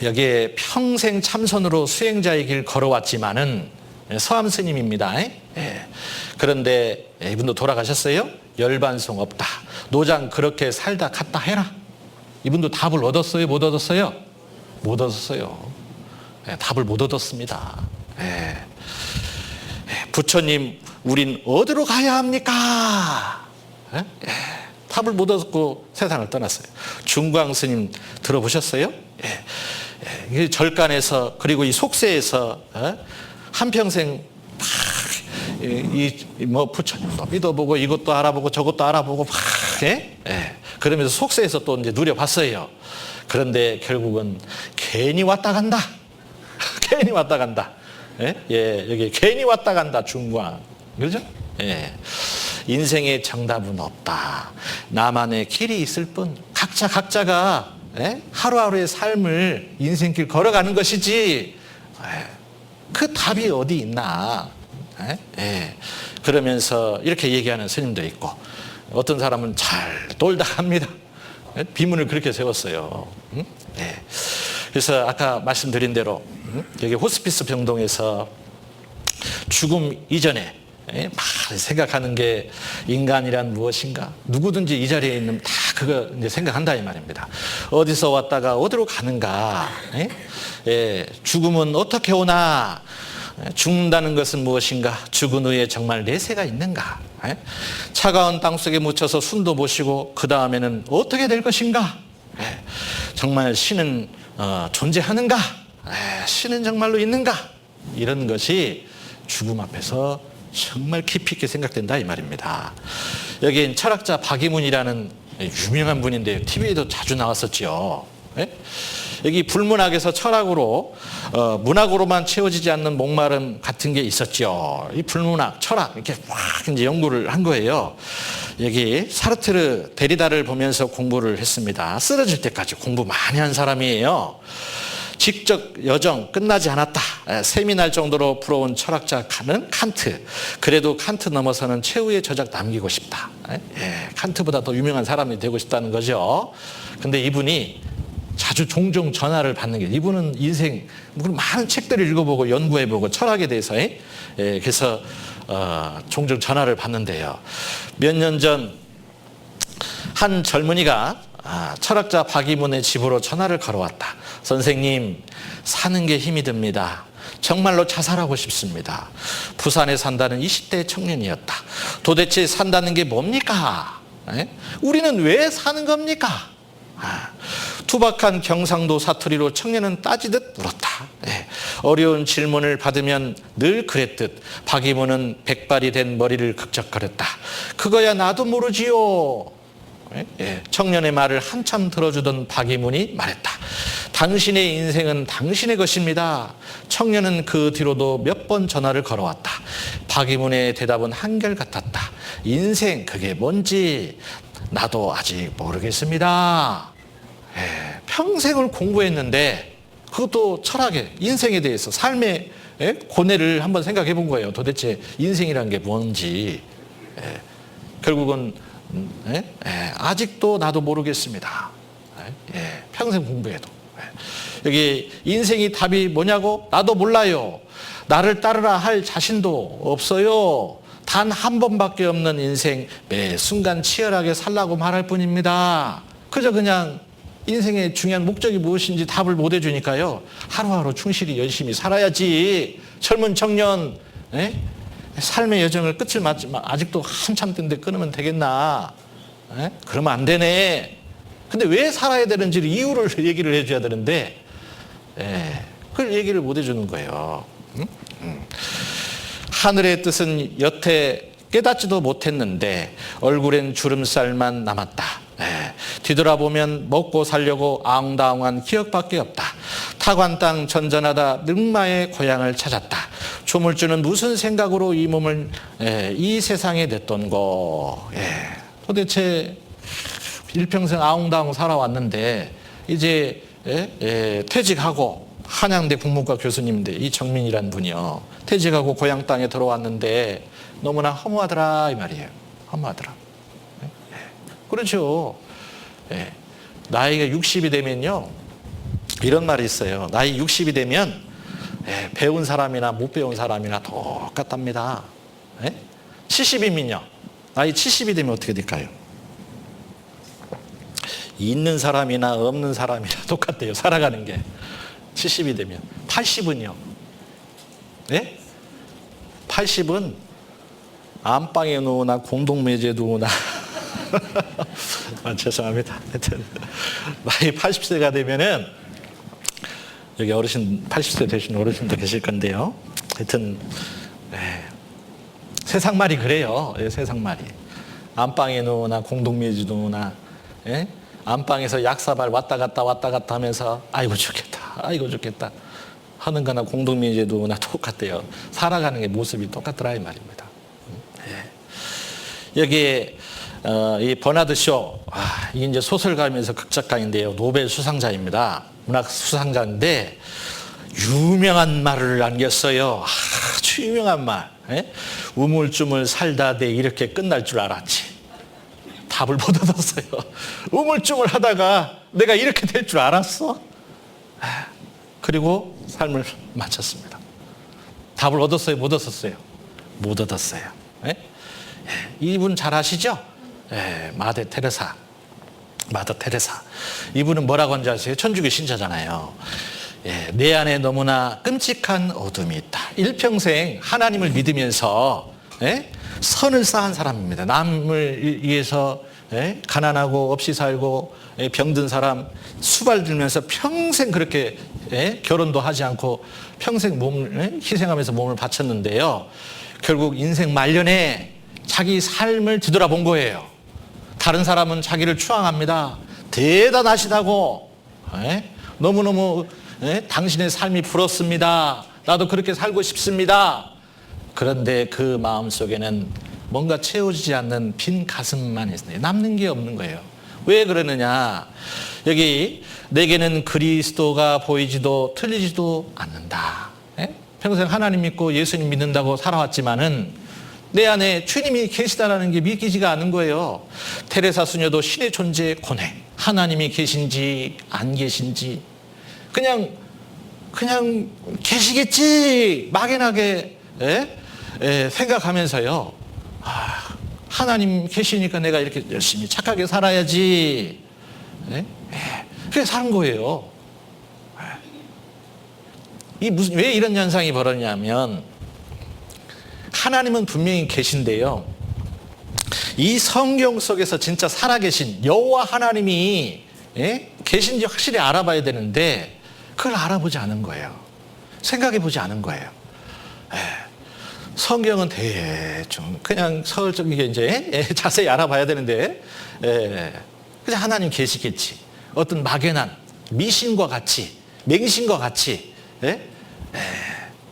여기에 평생 참선으로 수행자의 길 걸어왔지만은 서암 스님입니다. 그런데 이분도 돌아가셨어요. 열반송 없다. 노장 그렇게 살다 갔다 해라. 이분도 답을 얻었어요? 못 얻었어요? 못 얻었어요. 답을 못 얻었습니다. 부처님, 우린 어디로 가야 합니까? 답을 못 얻고 세상을 떠났어요. 중광 스님 들어보셨어요? 절간에서 그리고 이 속세에서 한평생 뭐 부처님도 믿어보고 이것도 알아보고 저것도 알아보고 막 그러면서 속세에서 또 이제 누려봤어요. 그런데 결국은 괜히 왔다 간다. 괜히 왔다 간다. 여기 괜히 왔다 간다 중광. 그렇죠? 인생의 정답은 없다. 나만의 길이 있을 뿐. 각자가 하루하루의 삶을 인생길 걸어가는 것이지 그 답이 어디 있나. 그러면서 이렇게 얘기하는 스님도 있고 어떤 사람은 잘 돌다 갑니다. 비문을 그렇게 세웠어요. 그래서 아까 말씀드린 대로 여기 호스피스 병동에서 죽음 이전에 막 생각하는 게 인간이란 무엇인가? 누구든지 이 자리에 있는 다 그거 이제 생각한다 이 말입니다. 어디서 왔다가 어디로 가는가? 죽음은 어떻게 오나? 죽는다는 것은 무엇인가? 죽은 후에 정말 내세가 있는가? 차가운 땅 속에 묻혀서 숨도 못 쉬고 그 다음에는 어떻게 될 것인가? 정말 신은 존재하는가? 신은 정말로 있는가? 이런 것이 죽음 앞에서 정말 깊이 있게 생각된다 이 말입니다. 여긴 철학자 박이문이라는 유명한 분인데요. TV에도 자주 나왔었죠. 여기 불문학에서 철학으로 문학으로만 채워지지 않는 목마름 같은 게 있었죠. 이 불문학, 철학 이렇게 막 이제 연구를 한 거예요. 여기 사르트르, 데리다를 보면서 공부를 했습니다. 쓰러질 때까지 공부 많이 한 사람이에요. 직접 여정 끝나지 않았다. 세미날 정도로 부러운 철학자는 칸트. 그래도 칸트 넘어서는 최후의 저작 남기고 싶다. 칸트보다 더 유명한 사람이 되고 싶다는 거죠. 근데 이분이 자주 종종 전화를 받는 게 이분은 인생 많은 책들을 읽어보고 연구해보고 철학에 대해서 그래서 종종 전화를 받는데요. 몇 년 전 한 젊은이가 철학자 박이문의 집으로 전화를 걸어왔다. 선생님, 사는 게 힘이 듭니다. 정말로 자살하고 싶습니다. 부산에 산다는 20대 청년이었다. 도대체 산다는 게 뭡니까? 우리는 왜 사는 겁니까? 투박한 경상도 사투리로 청년은 따지듯 물었다. 어려운 질문을 받으면 늘 그랬듯 박이문은 백발이 된 머리를 극적거렸다. 그거야 나도 모르지요. 청년의 말을 한참 들어주던 박이문이 말했다. 당신의 인생은 당신의 것입니다. 청년은 그 뒤로도 몇 번 전화를 걸어왔다. 박이문의 대답은 한결같았다. 인생 그게 뭔지 나도 아직 모르겠습니다. 평생을 공부했는데 그것도 철학에 인생에 대해서 삶의 고뇌를 한번 생각해 본 거예요. 도대체 인생이란 게 뭔지. 결국은 아직도 나도 모르겠습니다. 평생 공부해도. 여기 인생이 답이 뭐냐고? 나도 몰라요. 나를 따르라 할 자신도 없어요. 단 한 번밖에 없는 인생 매 순간 치열하게 살라고 말할 뿐입니다. 그저 그냥 인생의 중요한 목적이 무엇인지 답을 못 해주니까요. 하루하루 충실히 열심히 살아야지. 젊은 청년 예? 삶의 여정을 끝을 맞지만 아직도 한참 된데 끊으면 되겠나? 예? 그러면 안 되네. 근데 왜 살아야 되는지를 이유를 얘기를 해줘야 되는데 예, 그걸 얘기를 못 해주는 거예요. 하늘의 뜻은 여태 깨닫지도 못했는데 얼굴엔 주름살만 남았다. 예, 뒤돌아보면 먹고 살려고 아웅다웅한 기억밖에 없다. 타관 땅 전전하다 늑마의 고향을 찾았다. 조물주는 무슨 생각으로 이 몸을 이 세상에 냈던고. 도대체 일평생 아웅다웅 살아왔는데 이제 퇴직하고 한양대 국문과 교수님인데 이정민이라는 분이요. 퇴직하고 고향 땅에 들어왔는데 너무나 허무하더라 이 말이에요. 허무하더라. 그렇죠. 나이가 60이 되면요. 이런 말이 있어요. 나이 60이 되면 배운 사람이나 못 배운 사람이나 똑같답니다. 70이면요. 나이 70이 되면 어떻게 될까요? 있는 사람이나 없는 사람이나 똑같대요. 살아가는 게. 70이 되면. 80은요. 80은 안방에 누우나 공동매제에 누우나 죄송합니다. 하여튼 나이 80세가 되면은 여기 어르신 80세 되신 어르신도 계실 건데요. 하여튼 세상말이 그래요. 세상말이. 안방에 누우나 공동매제 누우나 안방에서 약사발 왔다 갔다 하면서 아이고 죽겠다 하는 거나 공동매제 누우나 똑같대요. 살아가는 게 모습이 똑같더라 이 말입니다. 여기에 이 버나드 쇼, 이게 이제 소설가이면서 극작가인데요. 노벨 수상자입니다. 문학 수상자인데 유명한 말을 남겼어요. 아주 유명한 말. 우물쭈물 살다 내 이렇게 끝날 줄 알았지. 답을 못 얻었어요. 우물쭈물 하다가 내가 이렇게 될 줄 알았어? 그리고 삶을 마쳤습니다. 답을 얻었어요? 못 얻었어요? 못 얻었어요. 이분 잘 아시죠? 마더 테레사. 이분은 뭐라고 하는지 아세요? 천주교 신자잖아요. 내 안에 너무나 끔찍한 어둠이 있다. 일평생 하나님을 믿으면서 선을 쌓은 사람입니다. 남을 위해서 가난하고 없이 살고 병든 사람 수발 들면서 평생 그렇게 결혼도 하지 않고 평생 몸을 희생하면서 몸을 바쳤는데요. 결국 인생 말년에 자기 삶을 뒤돌아본 거예요. 다른 사람은 자기를 추앙합니다. 대단하시다고. 너무너무 당신의 삶이 부럽습니다. 나도 그렇게 살고 싶습니다. 그런데 그 마음속에는 뭔가 채워지지 않는 빈 가슴만 있어요. 남는 게 없는 거예요. 왜 그러느냐? 여기 내게는 그리스도가 보이지도 틀리지도 않는다. 평생 하나님 믿고 예수님 믿는다고 살아왔지만은 내 안에 주님이 계시다라는 게 믿기지가 않은 거예요. 테레사 수녀도 신의 존재에 고뇌. 하나님이 계신지 안 계신지 그냥 계시겠지 막연하게 생각하면서요. 하나님 계시니까 내가 이렇게 열심히 착하게 살아야지. 그래 사는 거예요. 왜 이런 현상이 벌어지냐면 하나님은 분명히 계신데요. 이 성경 속에서 진짜 살아계신 여호와 하나님이 계신지 확실히 알아봐야 되는데 그걸 알아보지 않은 거예요. 생각해보지 않은 거예요. 성경은 대충 그냥 서울적이게 이제 자세히 알아봐야 되는데 그냥 하나님 계시겠지. 어떤 막연한 미신과 같이 맹신과 같이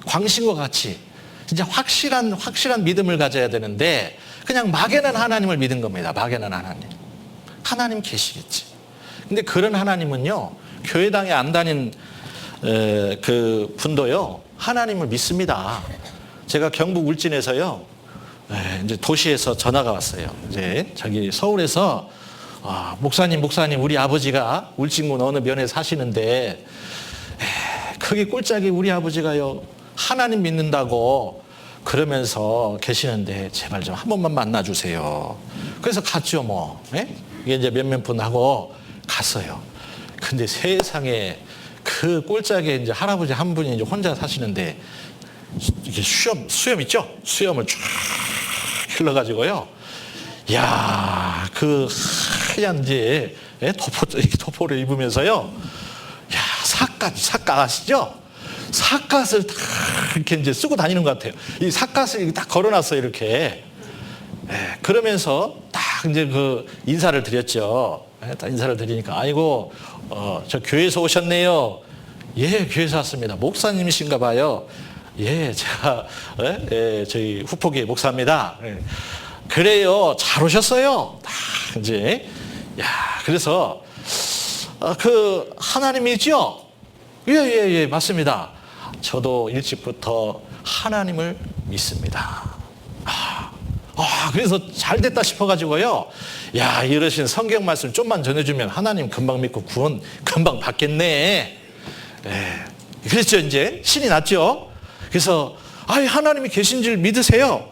광신과 같이 진짜 확실한 믿음을 가져야 되는데 그냥 막연한 하나님을 믿은 겁니다. 막연한 하나님 계시겠지. 근데 그런 하나님은요 교회당에 안 다닌 그 분도요 하나님을 믿습니다. 제가 경북 울진에서요 이제 도시에서 전화가 왔어요. 이제 저기 서울에서 목사님 우리 아버지가 울진군 어느 면에 사시는데 거기 꼴짝이 우리 아버지가요 하나님 믿는다고 그러면서 계시는데 제발 좀 한 번만 만나주세요. 그래서 갔죠 뭐. 이게 이제 몇몇 분하고 갔어요. 근데 세상에 그 꼴짝에 이제 할아버지 한 분이 이제 혼자 사시는데 이게 수염 있죠? 수염을 쫙 흘러가지고요. 야, 그 하얀 이제 도포를 입으면서요. 야, 삿갓 아시죠? 삿갓을 다 이렇게 이제 쓰고 다니는 것 같아요. 이 삿갓을 딱 걸어놨어요, 이렇게. 예, 그러면서 딱 이제 그 인사를 드렸죠. 예, 딱 인사를 드리니까, 아이고, 저 교회에서 오셨네요. 예, 교회에서 왔습니다. 목사님이신가 봐요. 예, 제가, 저희 후포교회 목사입니다. 예. 그래요, 잘 오셨어요. 딱 이제, 야, 그래서, 그, 하나님이죠? 예, 맞습니다. 저도 일찍부터 하나님을 믿습니다. 그래서 잘 됐다 싶어가지고요. 야, 이러신 성경 말씀 좀만 전해주면 하나님 금방 믿고 구원 금방 받겠네. 예. 그랬죠, 이제. 신이 났죠. 그래서, 하나님이 계신 줄 믿으세요.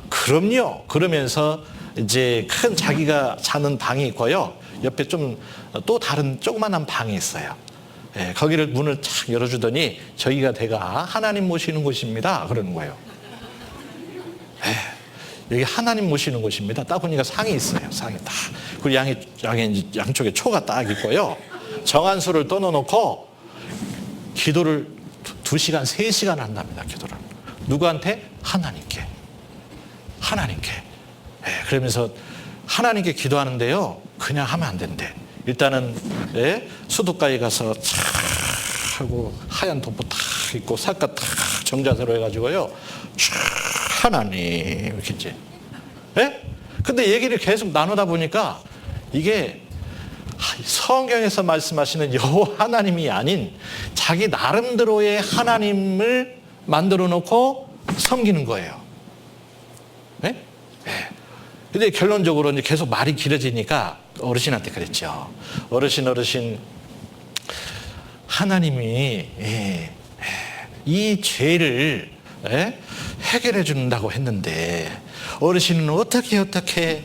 그럼요. 그러면서 이제 큰 자기가 자는 방이 있고요. 옆에 좀 또 다른 조그만한 방이 있어요. 예, 거기를 문을 착 열어주더니 저기가 대가 하나님 모시는 곳입니다. 그러는 거예요. 여기 하나님 모시는 곳입니다. 딱 보니까 상이 있어요. 상이 딱. 그리고 양쪽에 초가 딱 있고요. 정한수를 떠놓고 기도를 2시간, 3시간 한답니다. 기도를. 누구한테? 하나님께. 그러면서 하나님께 기도하는데요. 그냥 하면 안 된대. 일단은 수도가에 가서 착 하고 하얀 도포 탁 입고 삿갓 탁 정자세로 해가지고요. 하나님 이렇게 이제. 근데 얘기를 계속 나누다 보니까 이게 성경에서 말씀하시는 여호와 하나님이 아닌 자기 나름대로의 하나님을 만들어 놓고 섬기는 거예요. 근데 결론적으로 이제 계속 말이 길어지니까 어르신한테 그랬죠. 어르신 하나님이 이 죄를 해결해 준다고 했는데 어르신은 어떻게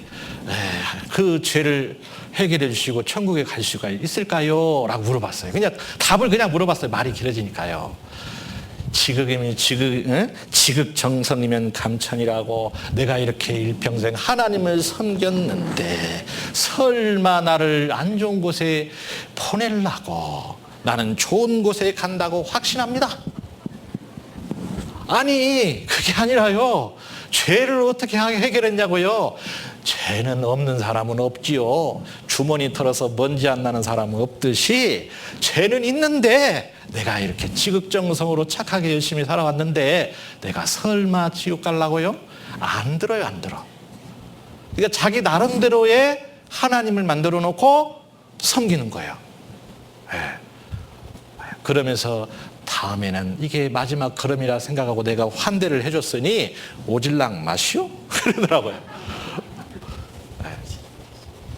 그 죄를 해결해 주시고 천국에 갈 수가 있을까요? 라고 물어봤어요. 그냥 답을 그냥 물어봤어요. 말이 길어지니까요. 지극정성이면 감천이라고 내가 이렇게 일평생 하나님을 섬겼는데 설마 나를 안 좋은 곳에 보내려고 나는 좋은 곳에 간다고 확신합니다. 아니 그게 아니라요. 죄를 어떻게 해결했냐고요. 죄는 없는 사람은 없지요. 주머니 털어서 먼지 안 나는 사람은 없듯이 죄는 있는데 내가 이렇게 지극정성으로 착하게 열심히 살아왔는데 내가 설마 지옥 가려고요? 안 들어요. 그러니까 자기 나름대로의 하나님을 만들어 놓고 섬기는 거예요. 그러면서 다음에는 이게 마지막 걸음이라 생각하고 내가 환대를 해줬으니 오질랑 마시오? 그러더라고요.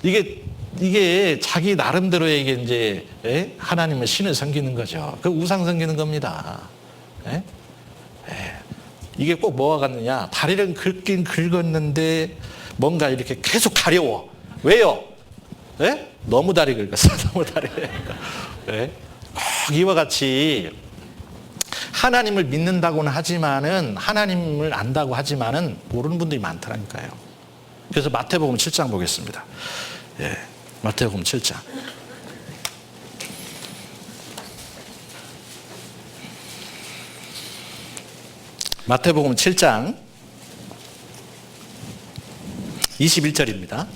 이게 자기 나름대로의 이제 하나님의 신을 섬기는 거죠. 그 우상 섬기는 겁니다. 이게 꼭 뭐와 같느냐? 다리를 긁긴 긁었는데 뭔가 이렇게 계속 가려워. 왜요? 너무 다리 긁었어. 너무 다리. 꼭 이와 같이 하나님을 믿는다고는 하지만은 하나님을 안다고 하지만은 모르는 분들이 많더라니까요. 그래서 마태복음 7장 보겠습니다. 마태복음 7장. 마태복음 7장 21절입니다.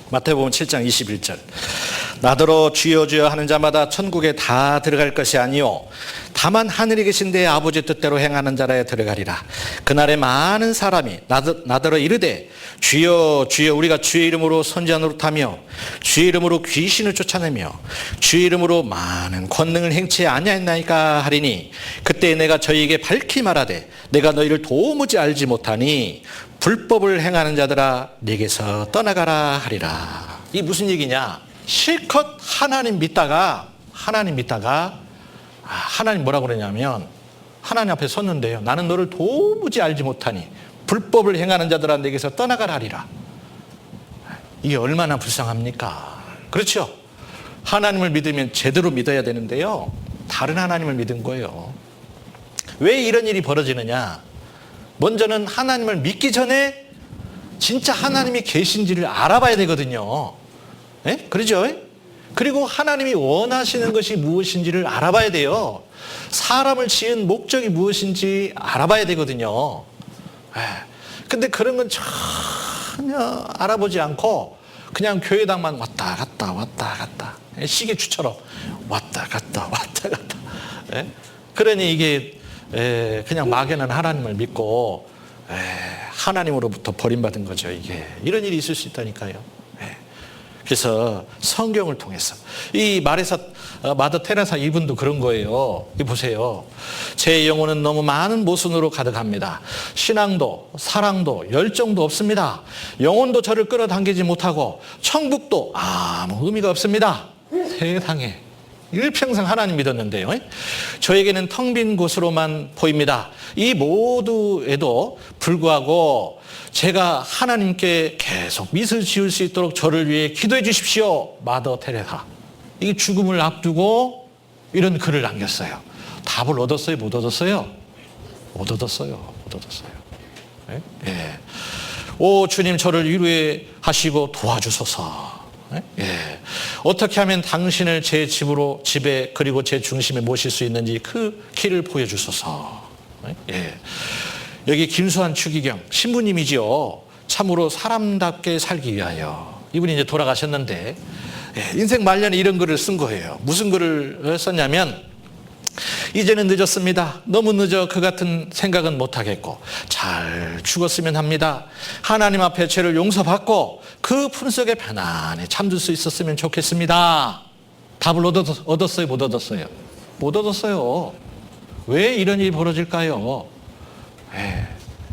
마태복음 7장 21절. 나더러 주여 주여 하는 자마다 천국에 다 들어갈 것이 아니요 다만 하늘에 계신 내 아버지 뜻대로 행하는 자라야 들어가리라. 그날에 많은 사람이 나더러 이르되 주여 주여 우리가 주의 이름으로 선지자 노릇하며 주의 이름으로 귀신을 쫓아내며 주의 이름으로 많은 권능을 행치 아니하였나이까 하리니 그때 내가 저희에게 밝히 말하되 내가 너희를 도무지 알지 못하니 불법을 행하는 자들아 내게서 떠나가라 하리라. 이게 무슨 얘기냐? 실컷 하나님 믿다가 하나님 뭐라고 그러냐면 하나님 앞에 섰는데요. 나는 너를 도무지 알지 못하니 불법을 행하는 자들아 내게서 떠나가라 하리라. 이게 얼마나 불쌍합니까? 그렇죠? 하나님을 믿으면 제대로 믿어야 되는데요. 다른 하나님을 믿은 거예요. 왜 이런 일이 벌어지느냐? 먼저는 하나님을 믿기 전에 진짜 하나님이 계신지를 알아봐야 되거든요. 예? 그러죠? 그리고 하나님이 원하시는 것이 무엇인지를 알아봐야 돼요. 사람을 지은 목적이 무엇인지 알아봐야 되거든요. 근데 그런 건 전혀 알아보지 않고 그냥 교회당만 왔다 갔다 왔다 갔다 시계추처럼 왔다 갔다 왔다 갔다. 그러니 이게 그냥 막연한 하나님을 믿고 하나님으로부터 버림받은 거죠. 이게 이런 일이 있을 수 있다니까요. 그래서 성경을 통해서 이 마더 테레사 이분도 그런 거예요. 이 보세요. 제 영혼은 너무 많은 모순으로 가득합니다. 신앙도 사랑도 열정도 없습니다. 영혼도 저를 끌어당기지 못하고 천국도 아무 의미가 없습니다. 세상에 일평생 하나님 믿었는데요. 저에게는 텅 빈 곳으로만 보입니다. 이 모두에도 불구하고 제가 하나님께 계속 미술 지을 수 있도록 저를 위해 기도해 주십시오. 마더 테레사. 이 죽음을 앞두고 이런 글을 남겼어요. 답을 얻었어요? 못 얻었어요? 못 얻었어요. 못 얻었어요. 예. 오 주님 저를 위로해 하시고 도와주소서. 어떻게 하면 당신을 제 집에 그리고 제 중심에 모실 수 있는지 그 길을 보여주소서. 여기 김수환 추기경 신부님이지요. 참으로 사람답게 살기 위하여. 이분이 이제 돌아가셨는데 인생 말년에 이런 글을 쓴 거예요. 무슨 글을 썼냐면 이제는 늦었습니다. 너무 늦어 그 같은 생각은 못하겠고 잘 죽었으면 합니다. 하나님 앞에 죄를 용서받고 그 품속에 편안히 잠들 수 있었으면 좋겠습니다. 답을 얻었어요? 못 얻었어요? 못 얻었어요. 왜 이런 일이 벌어질까요?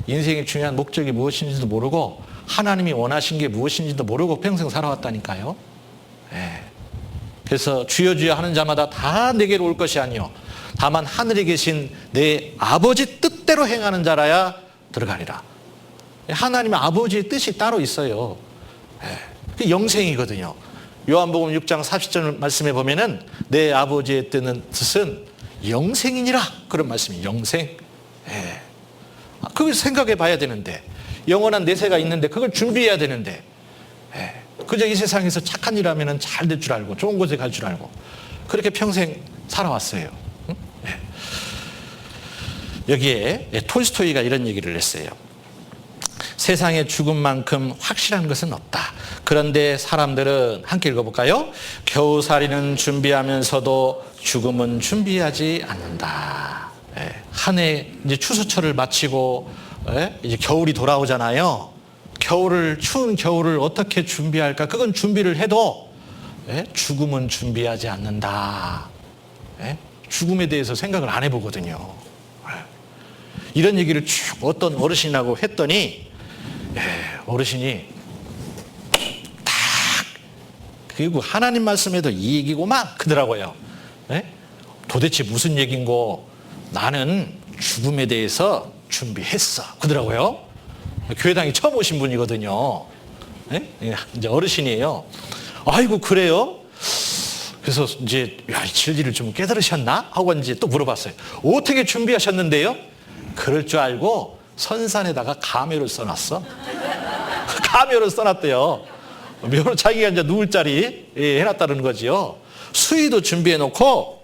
인생의 중요한 목적이 무엇인지도 모르고 하나님이 원하신 게 무엇인지도 모르고 평생 살아왔다니까요. 그래서 주여 주여 하는 자마다 다 내게로 올 것이 아니요 다만 하늘에 계신 내 아버지 뜻대로 행하는 자라야 들어가리라. 하나님의 아버지의 뜻이 따로 있어요. 그게 영생이거든요. 요한복음 6장 40절 말씀에 보면은 내 아버지의 뜻은 영생이니라. 그런 말씀이 영생. 그걸 생각해 봐야 되는데 영원한 내세가 있는데 그걸 준비해야 되는데 그저 이 세상에서 착한 일 하면 잘 될 줄 알고 좋은 곳에 갈 줄 알고 그렇게 평생 살아왔어요. 여기에 톨스토이가 이런 얘기를 했어요. 세상에 죽음만큼 확실한 것은 없다. 그런데 사람들은 함께 읽어볼까요? 겨우살이는 준비하면서도 죽음은 준비하지 않는다. 한 해 이제 추수철을 마치고 이제 겨울이 돌아오잖아요. 추운 겨울을 어떻게 준비할까? 그건 준비를 해도 죽음은 준비하지 않는다. 죽음에 대해서 생각을 안 해보거든요. 이런 얘기를 쭉 어떤 어르신하고 했더니 어르신이 딱 그리고 하나님 말씀에도 이 얘기고만 그러더라고요. 도대체 무슨 얘긴고 나는 죽음에 대해서 준비했어 그러더라고요. 교회당에 처음 오신 분이거든요. 이제 어르신이에요. 아이고 그래요? 그래서 이제 진리를 좀 깨달으셨나? 하고 이제 또 물어봤어요. 어떻게 준비하셨는데요? 그럴 줄 알고 선산에다가 가묘를 써놨어. 가묘를 써놨대요. 묘로 자기가 이제 누울 자리 해놨다는 거지요. 수의도 준비해놓고,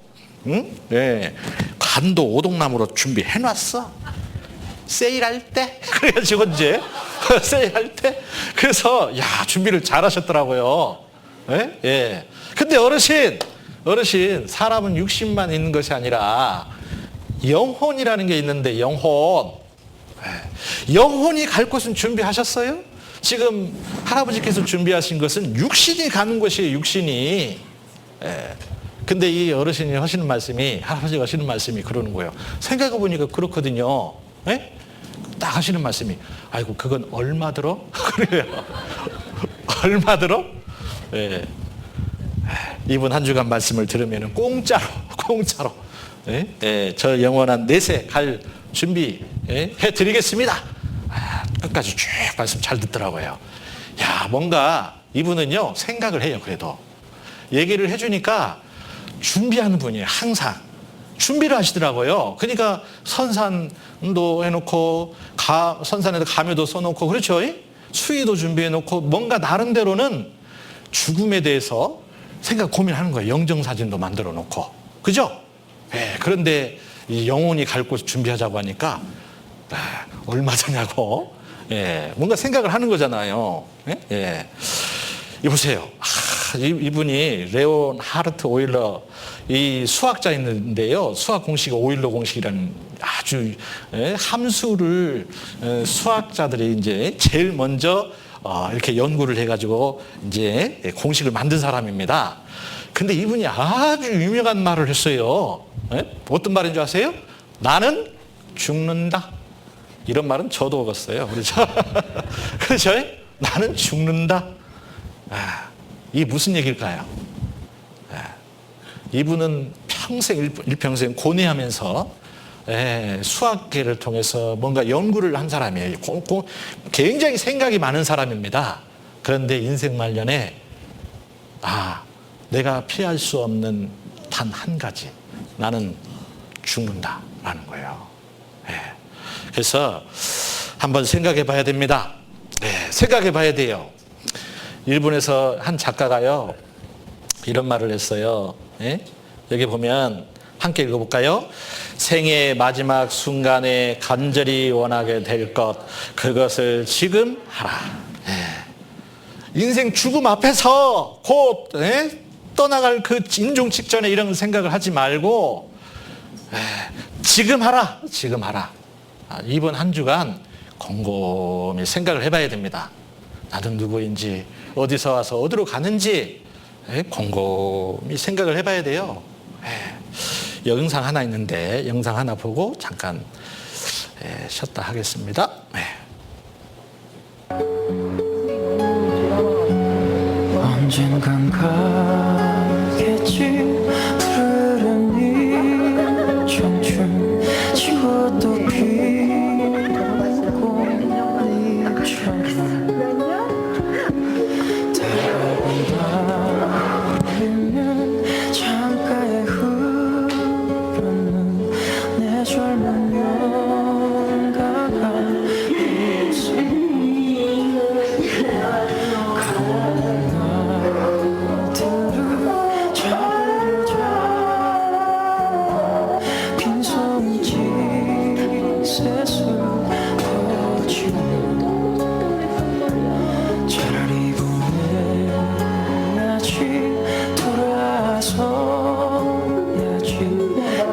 간도 오동나무로 준비해놨어. 세일할 때? 그래가지고 이제 세일할 때? 그래서 준비를 잘 하셨더라고요. 근데 어르신 사람은 육신만 있는 것이 아니라 영혼이라는 게 있는데 영혼이 갈 곳은 준비하셨어요? 지금 할아버지께서 준비하신 것은 육신이 가는 곳이에요. 육신이. 근데 이 어르신이 하시는 말씀이 할아버지가 하시는 말씀이 그러는 거예요. 생각해 보니까 그렇거든요. 딱 하시는 말씀이 아이고 그건 얼마 들어? 그래요. 얼마 들어? 이분 한 주간 말씀을 들으면 공짜로 저 영원한 내세 갈 준비 해드리겠습니다. 끝까지 쭉 말씀 잘 듣더라고요. 뭔가 이분은요 생각을 해요. 그래도 얘기를 해주니까 준비하는 분이에요. 항상 준비를 하시더라고요. 그러니까 선산도 해놓고 선산에도 가묘도 써놓고 그렇죠. 수의도 준비해놓고 뭔가 나름대로는 죽음에 대해서 고민하는 거예요. 영정사진도 만들어 놓고. 그죠? 예, 그런데 이 영혼이 갈 곳 준비하자고 하니까 얼마 드냐고 뭔가 생각을 하는 거잖아요. 예. 보세요. 이분이 레온 하르트 오일러 이 수학자였는데요. 수학 공식이 오일러 공식이라는 아주 함수를 수학자들이 이제 제일 먼저 이렇게 연구를 해가지고 이제 공식을 만든 사람입니다. 근데 이분이 아주 유명한 말을 했어요. 어떤 말인 줄 아세요? 나는 죽는다. 이런 말은 저도 얻었어요. 그렇죠? 그렇죠? 나는 죽는다. 이게 무슨 얘기일까요? 이분은 일평생 고뇌하면서 수학계를 통해서 뭔가 연구를 한 사람이에요. 굉장히 생각이 많은 사람입니다. 그런데 인생 말년에 내가 피할 수 없는 단 한 가지, 나는 죽는다라는 거예요. 그래서 한번 생각해 봐야 됩니다. 생각해 봐야 돼요. 일본에서 한 작가가요 이런 말을 했어요. 여기 보면 함께 읽어볼까요? 생의 마지막 순간에 간절히 원하게 될 것, 그것을 지금 하라. 인생 죽음 앞에서 곧 떠나갈 그 인종 직전에 이런 생각을 하지 말고 지금 하라. 지금 하라. 이번 한 주간 곰곰이 생각을 해봐야 됩니다. 나는 누구인지, 어디서 와서 어디로 가는지 곰곰이 생각을 해봐야 돼요. 영상 하나 있는데 영상 하나 보고 잠깐 쉬었다 하겠습니다. 언젠간 가겠지 푸르른 이 청춘 지고 또 피는 꽃잎처럼 달빛 창가에 흐르는 내 젊은 영가가 있어. 차라리 보내야지 돌아서야지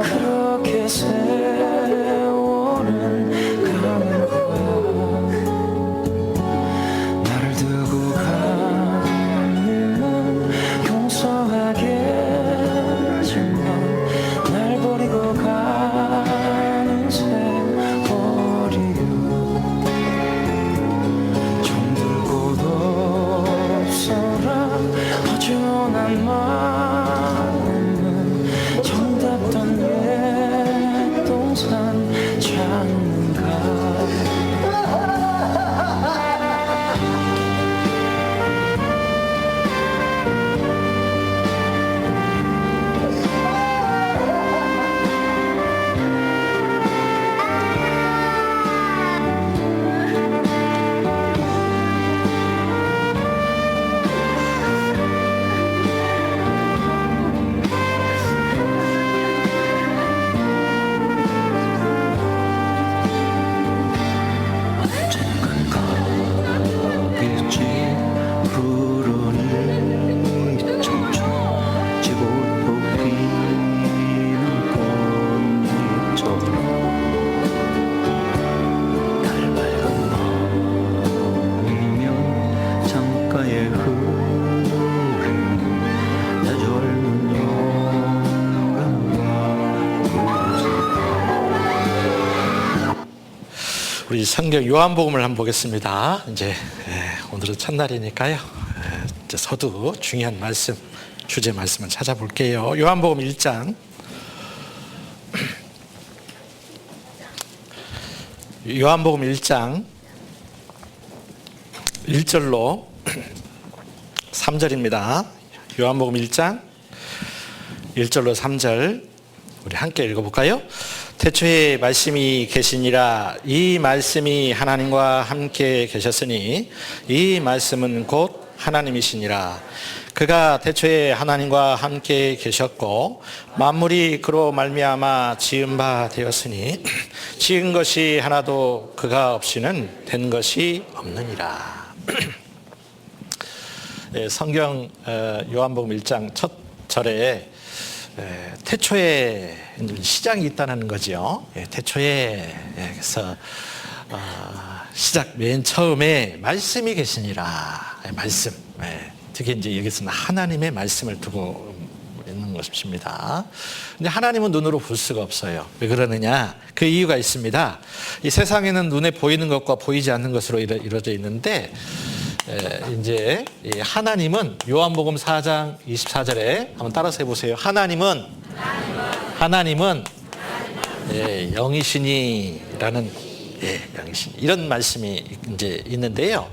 그렇게 세월은 가는 거야. 나를 두고 가면 용서하겠지만 날 버리고 가는 세월이요 정들 곳 없어라 허전한 마음은 정답던 옛 동산 찾는가. 언젠간 가겠지 푸른 이 청춘 지고 또 피는 꽃잎처럼 달 밝은 밤이면 창가에 흐르는 내 젊은 영가가 우리 성경 요한복음을 한번 보겠습니다. 이제 오늘은 첫날이니까요. 이제 서두 중요한 말씀, 주제 말씀을 찾아볼게요. 요한복음 1장. 요한복음 1장 1절로 3절입니다. 요한복음 1장 1절로 3절 우리 함께 읽어볼까요? 태초에 말씀이 계시니라. 이 말씀이 하나님과 함께 계셨으니 이 말씀은 곧 하나님이시니라. 그가 태초에 하나님과 함께 계셨고 만물이 그로 말미암아 지은 바 되었으니 지은 것이 하나도 그가 없이는 된 것이 없느니라. 성경 요한복음 1장 첫 절에 태초에 시작이 있다는 거죠. 태초에 그래서 시작 맨 처음에 말씀이 계시니라. 말씀. 특히 이제 여기서는 하나님의 말씀을 두고 있는 것입니다. 근데 하나님은 눈으로 볼 수가 없어요. 왜 그러느냐? 그 이유가 있습니다. 이 세상에는 눈에 보이는 것과 보이지 않는 것으로 이루어져 있는데 이제 하나님은 요한복음 4장 24절에 한번 따라서 해보세요. 하나님은 영이시니라는 영이시니 이런 말씀이 이제 있는데요.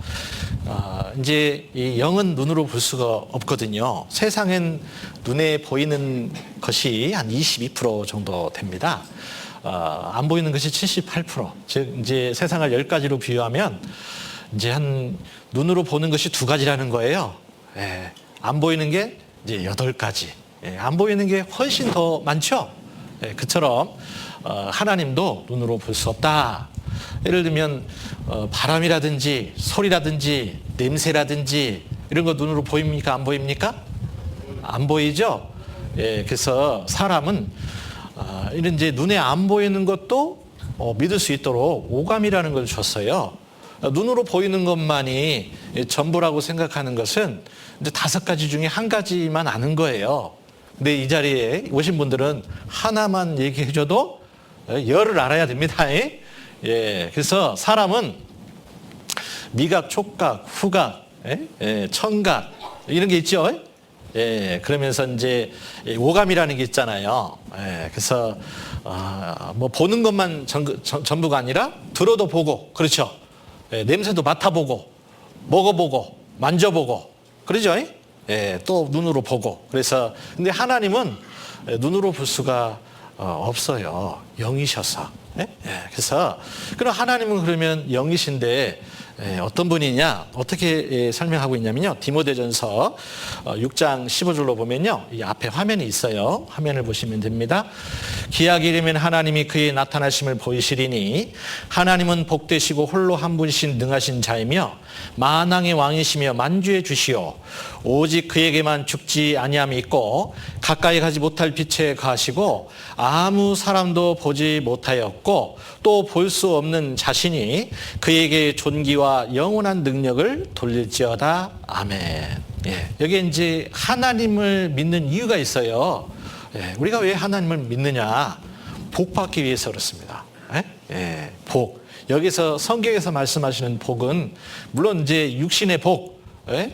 이제 이 영은 눈으로 볼 수가 없거든요. 세상엔 눈에 보이는 것이 한 22% 정도 됩니다. 안 보이는 것이 78%. 즉 이제 세상을 10가지로 비유하면 이제 한 눈으로 보는 것이 2가지라는 거예요. 안 보이는 게 이제 8가지. 안 보이는 게 훨씬 더 많죠. 그처럼 하나님도 눈으로 볼 수 없다. 예를 들면 바람이라든지 소리라든지 냄새라든지 이런 거 눈으로 보입니까? 안 보입니까? 안 보이죠. 그래서 사람은 이런 이제 눈에 안 보이는 것도 믿을 수 있도록 오감이라는 걸 줬어요. 눈으로 보이는 것만이 전부라고 생각하는 것은 이제 5가지 중에 1가지만 아는 거예요. 근데 이 자리에 오신 분들은 하나만 얘기해줘도 열을 알아야 됩니다. 그래서 사람은 미각, 촉각, 후각, 청각 이런 게 있죠. 그러면서 이제 오감이라는 게 있잖아요. 그래서 뭐 보는 것만 전부가 아니라 들어도 보고, 그렇죠. 냄새도 맡아보고, 먹어보고, 만져보고, 그러죠. 또 눈으로 보고. 그래서 근데 하나님은 눈으로 볼 수가 없어요. 영이셔서. 그래서 그럼 하나님은 그러면 영이신데 어떤 분이냐? 어떻게 설명하고 있냐면요. 디모데전서 6장 15절로 보면요. 이 앞에 화면이 있어요. 화면을 보시면 됩니다. 기약이 이르면 하나님이 그의 나타나심을 보이시리니 하나님은 복되시고 홀로 한 분이신 능하신 자이며 만왕의 왕이시며 만주의 주시오. 오직 그에게만 죽지 아니함이 있고 가까이 가지 못할 빛에 가시고 아무 사람도 보지 못하였고 또 볼 수 없는 자신이 그에게 존귀와 영원한 능력을 돌릴지어다. 아멘. 여기에 이제 하나님을 믿는 이유가 있어요. 우리가 왜 하나님을 믿느냐? 복 받기 위해서 그렇습니다. 복. 여기서 성경에서 말씀하시는 복은 물론 이제 육신의 복,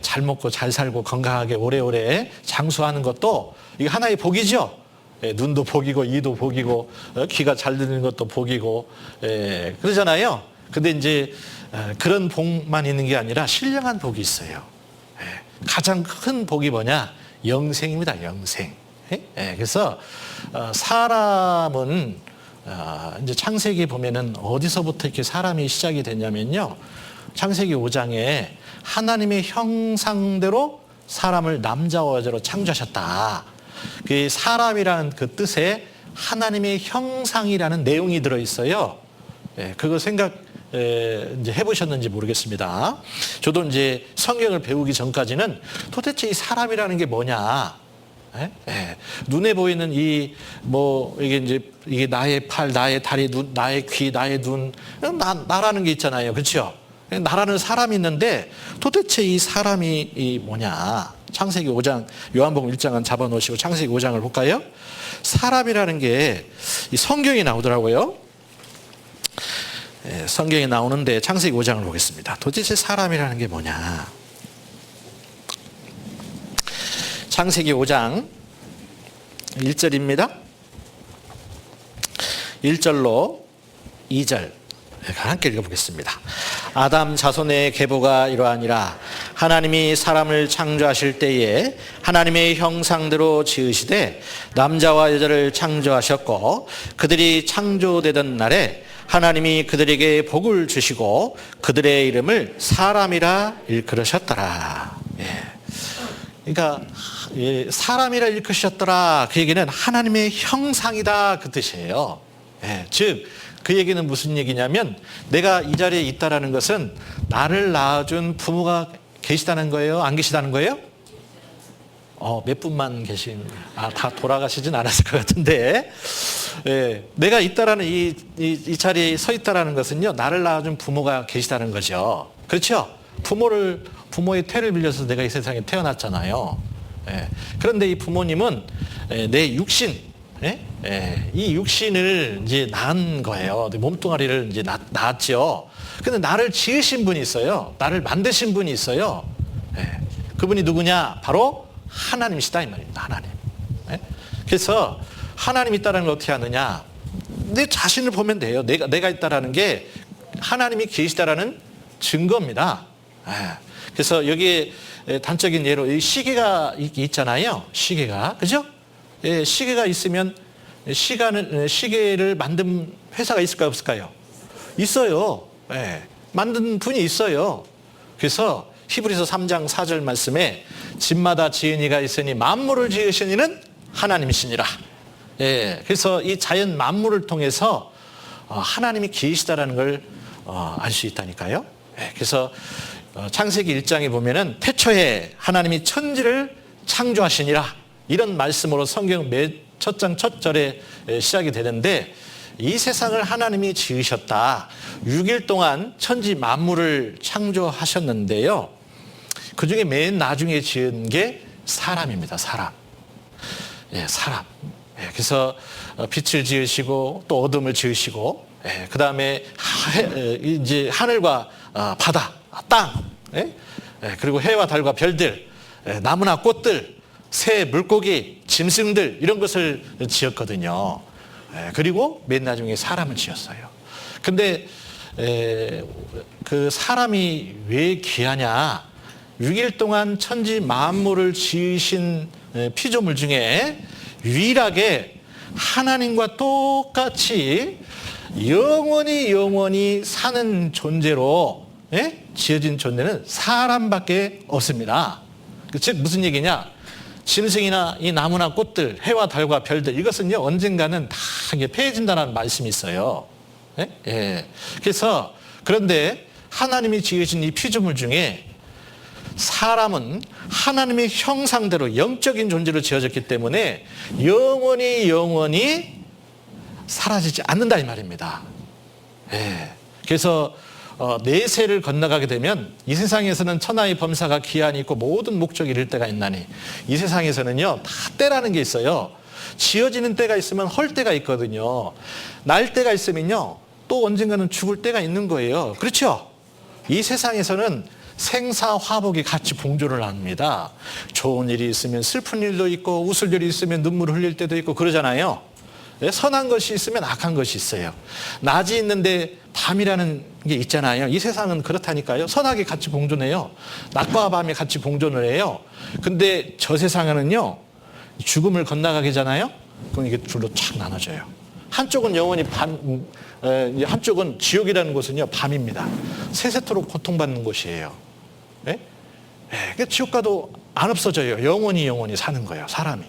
잘 먹고 잘 살고 건강하게 오래오래 장수하는 것도 이게 하나의 복이죠. 눈도 복이고 이도 복이고 귀가 잘 들리는 것도 복이고 그러잖아요. 근데 이제 그런 복만 있는 게 아니라 신령한 복이 있어요. 가장 큰 복이 뭐냐? 영생입니다. 영생. 그래서 사람은 이제 창세기 보면은 어디서부터 이렇게 사람이 시작이 됐냐면요. 창세기 5장에 하나님의 형상대로 사람을 남자와 여자로 창조하셨다. 그 사람이라는 그 뜻에 하나님의 형상이라는 내용이 들어 있어요. 그거 생각 이제 해보셨는지 모르겠습니다. 저도 이제 성경을 배우기 전까지는 도대체 이 사람이라는 게 뭐냐? 눈에 보이는 이게 이제 이게 나의 팔, 나의 다리, 눈, 나의 귀, 나의 눈, 나라는 게 있잖아요, 그렇죠? 나라는 사람이 있는데 도대체 이 사람이 뭐냐? 창세기 5장, 요한복음 1장은 잡아놓으시고 창세기 5장을 볼까요? 사람이라는 게 이 성경에 나오더라고요. 성경에 나오는데 창세기 5장을 보겠습니다. 도대체 사람이라는 게 뭐냐? 창세기 5장 1절입니다. 1절로 2절 함께 읽어보겠습니다. 아담 자손의 계보가 이러하니라. 하나님이 사람을 창조하실 때에 하나님의 형상대로 지으시되 남자와 여자를 창조하셨고 그들이 창조되던 날에 하나님이 그들에게 복을 주시고 그들의 이름을 사람이라 일컬으셨더라. 그러니까 사람이라 일컬으셨더라. 그 얘기는 하나님의 형상이다 그 뜻이에요. 즉 그 얘기는 무슨 얘기냐면 내가 이 자리에 있다라는 것은 나를 낳아준 부모가 계시다는 거예요? 안 계시다는 거예요? 몇 분만 다 돌아가시진 않았을 것 같은데 내가 있다라는 이 자리에 서 있다라는 것은요 나를 낳아준 부모가 계시다는 거죠. 그렇죠? 부모의 태를 빌려서 내가 이 세상에 태어났잖아요. 그런데 이 부모님은 내 육신, 이 육신을 이제 낳은 거예요. 몸뚱아리를 이제 낳았죠. 근데 나를 지으신 분이 있어요. 나를 만드신 분이 있어요. 그분이 누구냐? 바로 하나님이시다 이 말입니다. 하나님. 그래서 하나님 있다는 걸 어떻게 아느냐? 내 자신을 보면 돼요. 내가 있다라는 게 하나님이 계시다라는 증거입니다. 그래서 여기에 단적인 예로 이 시계가 있잖아요. 시계가 그죠? 시계가 있으면 시계를 만든 회사가 있을까요? 없을까요? 있어요. 만든 분이 있어요. 그래서 히브리서 3장 4절 말씀에 집마다 지은 이가 있으니 만물을 지으신 이는 하나님이시니라. 그래서 이 자연 만물을 통해서 하나님이 계시다라는 걸 알 수 있다니까요. 그래서 창세기 1장에 보면은 태초에 하나님이 천지를 창조하시니라. 이런 말씀으로 성경 첫 장 첫 절에 시작이 되는데 이 세상을 하나님이 지으셨다. 6일 동안 천지 만물을 창조하셨는데요. 그중에 맨 나중에 지은 게 사람입니다. 사람. 사람. 그래서 빛을 지으시고 또 어둠을 지으시고 그 다음에 이제 하늘과 바다, 땅, 그리고 해와 달과 별들, 나무나 꽃들, 새, 물고기, 짐승들 이런 것을 지었거든요. 그리고 맨 나중에 사람을 지었어요. 근데 그 사람이 왜 귀하냐? 6일 동안 천지 만물을 지으신 피조물 중에 유일하게 하나님과 똑같이 영원히 사는 존재로 지어진 존재는 사람밖에 없습니다. 즉 무슨 얘기냐? 짐승이나 이 나무나 꽃들, 해와 달과 별들 이것은요 언젠가는 다 폐해진다는 말씀이 있어요. 그래서 그런데 하나님이 지으신 이 피조물 중에 사람은 하나님의 형상대로 영적인 존재로 지어졌기 때문에 영원히 사라지지 않는다 이 말입니다. 그래서 내세를 건너가게 되면 이 세상에서는 천하의 범사가 기한이 있고 모든 목적이 이를 때가 있나니 이 세상에서는요 다 때라는 게 있어요. 지어지는 때가 있으면 헐 때가 있거든요. 날 때가 있으면요 또 언젠가는 죽을 때가 있는 거예요. 그렇죠? 이 세상에서는 생사화복이 같이 공존을 합니다. 좋은 일이 있으면 슬픈 일도 있고 웃을 일이 있으면 눈물을 흘릴 때도 있고 그러잖아요. 선한 것이 있으면 악한 것이 있어요. 낮이 있는데 밤이라는 게 있잖아요. 이 세상은 그렇다니까요. 선악이 같이 공존해요. 낮과 밤이 같이 공존을 해요. 근데 저 세상에는요 죽음을 건너가게잖아요. 그럼 이게 둘로 착 나눠져요. 한쪽은 영원히 한쪽은 지옥이라는 곳은요 밤입니다. 세세토록 고통받는 곳이에요. 지옥 가도 안 없어져요. 영원히 사는 거예요. 사람이.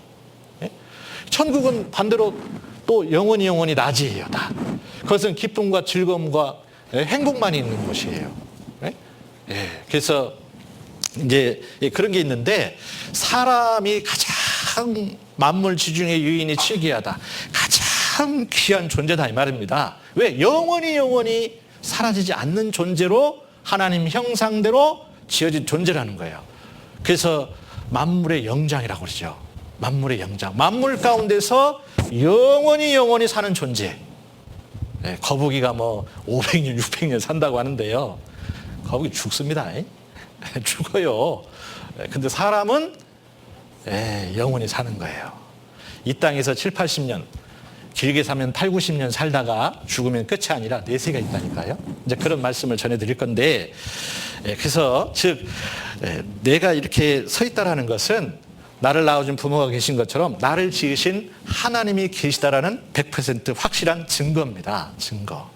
천국은 반대로 또 영원히 낮이에요. 다. 그것은 기쁨과 즐거움과 행복만 있는 곳이에요. 그래서 이제 그런 게 있는데 사람이 가장 만물 지중의 유인이 치기하다. 가장 귀한 존재다 이 말입니다. 왜? 영원히 사라지지 않는 존재로 하나님 형상대로 지어진 존재라는 거예요. 그래서 만물의 영장이라고 그러죠. 만물의 영장. 만물 가운데서 영원히 사는 존재. 거북이가 뭐 500년, 600년 산다고 하는데요. 거북이 죽습니다. 죽어요. 근데 사람은 영원히 사는 거예요. 이 땅에서 7, 80년, 길게 사면 8, 90년 살다가 죽으면 끝이 아니라 내세가 있다니까요. 이제 그런 말씀을 전해드릴 건데, 그래서 즉 내가 이렇게 서 있다라는 것은 나를 낳아준 부모가 계신 것처럼 나를 지으신 하나님이 계시다라는 100% 확실한 증거입니다. 증거.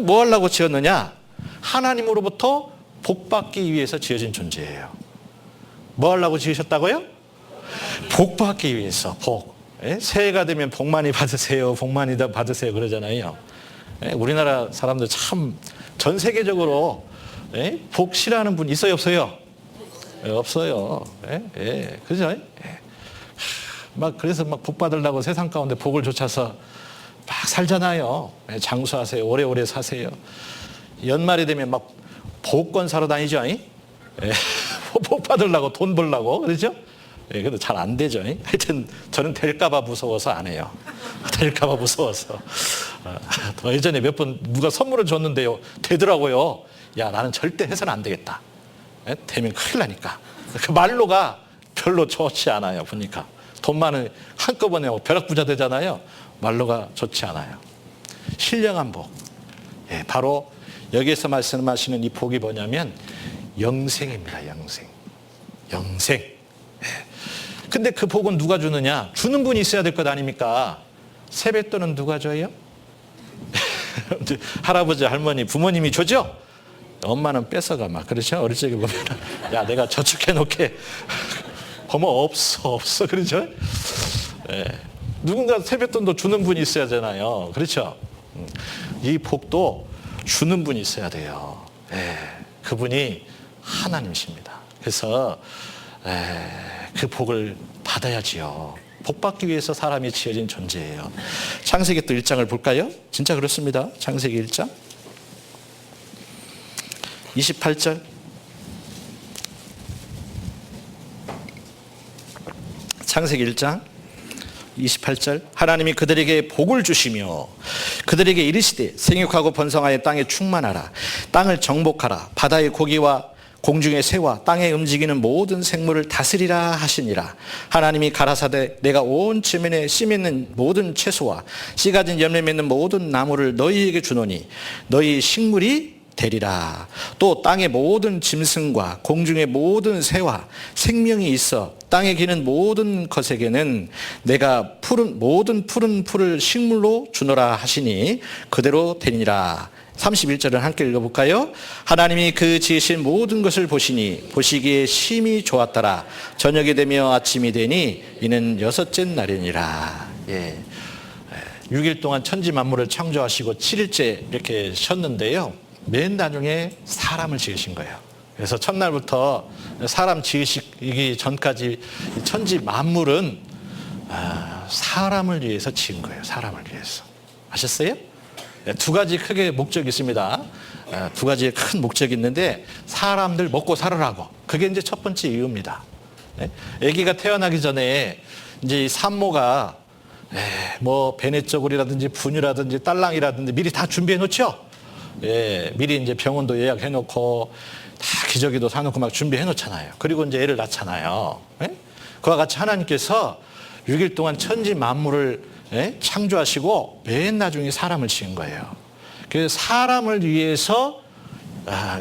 뭐 하려고 지었느냐? 하나님으로부터 복 받기 위해서 지어진 존재예요. 뭐 하려고 지으셨다고요? 복 받기 위해서. 복. 새해가 되면 복 많이 받으세요. 복 많이 받으세요. 그러잖아요. 우리나라 사람들 참 전 세계적으로 복 싫어하는 분 있어요, 없어요? 없어요. 그죠? 막 그래서 막 복 받으려고 세상 가운데 복을 쫓아서 막 살잖아요. 장수하세요. 오래오래 사세요. 연말이 되면 막 복권 사러 다니죠. 복 받으려고 돈 벌려고 그러죠? 그래도 잘 안 되죠. 하여튼 저는 될까봐 무서워서 안 해요. 될까봐 무서워서. 예전에 몇 번 누가 선물을 줬는데요. 되더라고요. 야, 나는 절대 해서는 안 되겠다. 되면 큰일 나니까. 그 말로가 별로 좋지 않아요. 보니까 돈 많은 한꺼번에 벼락부자 되잖아요. 말로가 좋지 않아요. 신령한 복. 바로 여기에서 말씀하시는 이 복이 뭐냐면 영생입니다. 영생. 영생. 근데 그 복은 누가 주느냐? 주는 분이 있어야 될 것 아닙니까? 세뱃돈은 누가 줘요? 할아버지, 할머니, 부모님이 줘죠? 엄마는 뺏어가 막 그렇죠? 어릴 적에 보면 야, 내가 저축해 놓게. 어머, 없어 그렇죠? 누군가 세뱃돈도 주는 분이 있어야 되잖아요. 그렇죠? 이 복도 주는 분이 있어야 돼요. 그분이 하나님이십니다. 그래서 그 복을 받아야지요. 복 받기 위해서 사람이 지어진 존재예요. 창세기 또 1장을 볼까요? 진짜 그렇습니다. 창세기 1장 28절. 창세기 1장 28절. 하나님이 그들에게 복을 주시며 그들에게 이르시되 생육하고 번성하여 땅에 충만하라. 땅을 정복하라. 바다의 고기와 공중의 새와 땅에 움직이는 모든 생물을 다스리라 하시니라. 하나님이 가라사대 내가 온 지면에 씨 맺는 모든 채소와 씨 가진 열매 맺는 모든 나무를 너희에게 주노니 너희 식물이 되리라. 또 땅의 모든 짐승과 공중의 모든 새와 생명이 있어 땅에 기는 모든 것에게는 내가 모든 푸른 풀을 식물로 주노라 하시니 그대로 되니라. 31절을 함께 읽어볼까요? 하나님이 그 지으신 모든 것을 보시니 보시기에 심히 좋았더라. 저녁이 되며 아침이 되니 이는 여섯째 날이니라. 6일 동안 천지 만물을 창조하시고 7일째 이렇게 쉬었는데요. 맨 나중에 사람을 지으신 거예요. 그래서 첫날부터 사람 지으시기 전까지 천지 만물은 사람을 위해서 지은 거예요. 사람을 위해서. 아셨어요? 두 가지 크게 목적이 있습니다. 두 가지의 큰 목적이 있는데 사람들 먹고 살으라고. 그게 이제 첫 번째 이유입니다. 아기가 태어나기 전에 이제 이 산모가 뭐 배냇저고리라든지 분유라든지 딸랑이라든지 미리 다 준비해 놓죠. 미리 이제 병원도 예약해 놓고 다 기저귀도 사놓고 막 준비해 놓잖아요. 그리고 이제 애를 낳잖아요. 그와 같이 하나님께서 6일 동안 천지 만물을 창조하시고 맨 나중에 사람을 지은 거예요. 그래서 사람을 위해서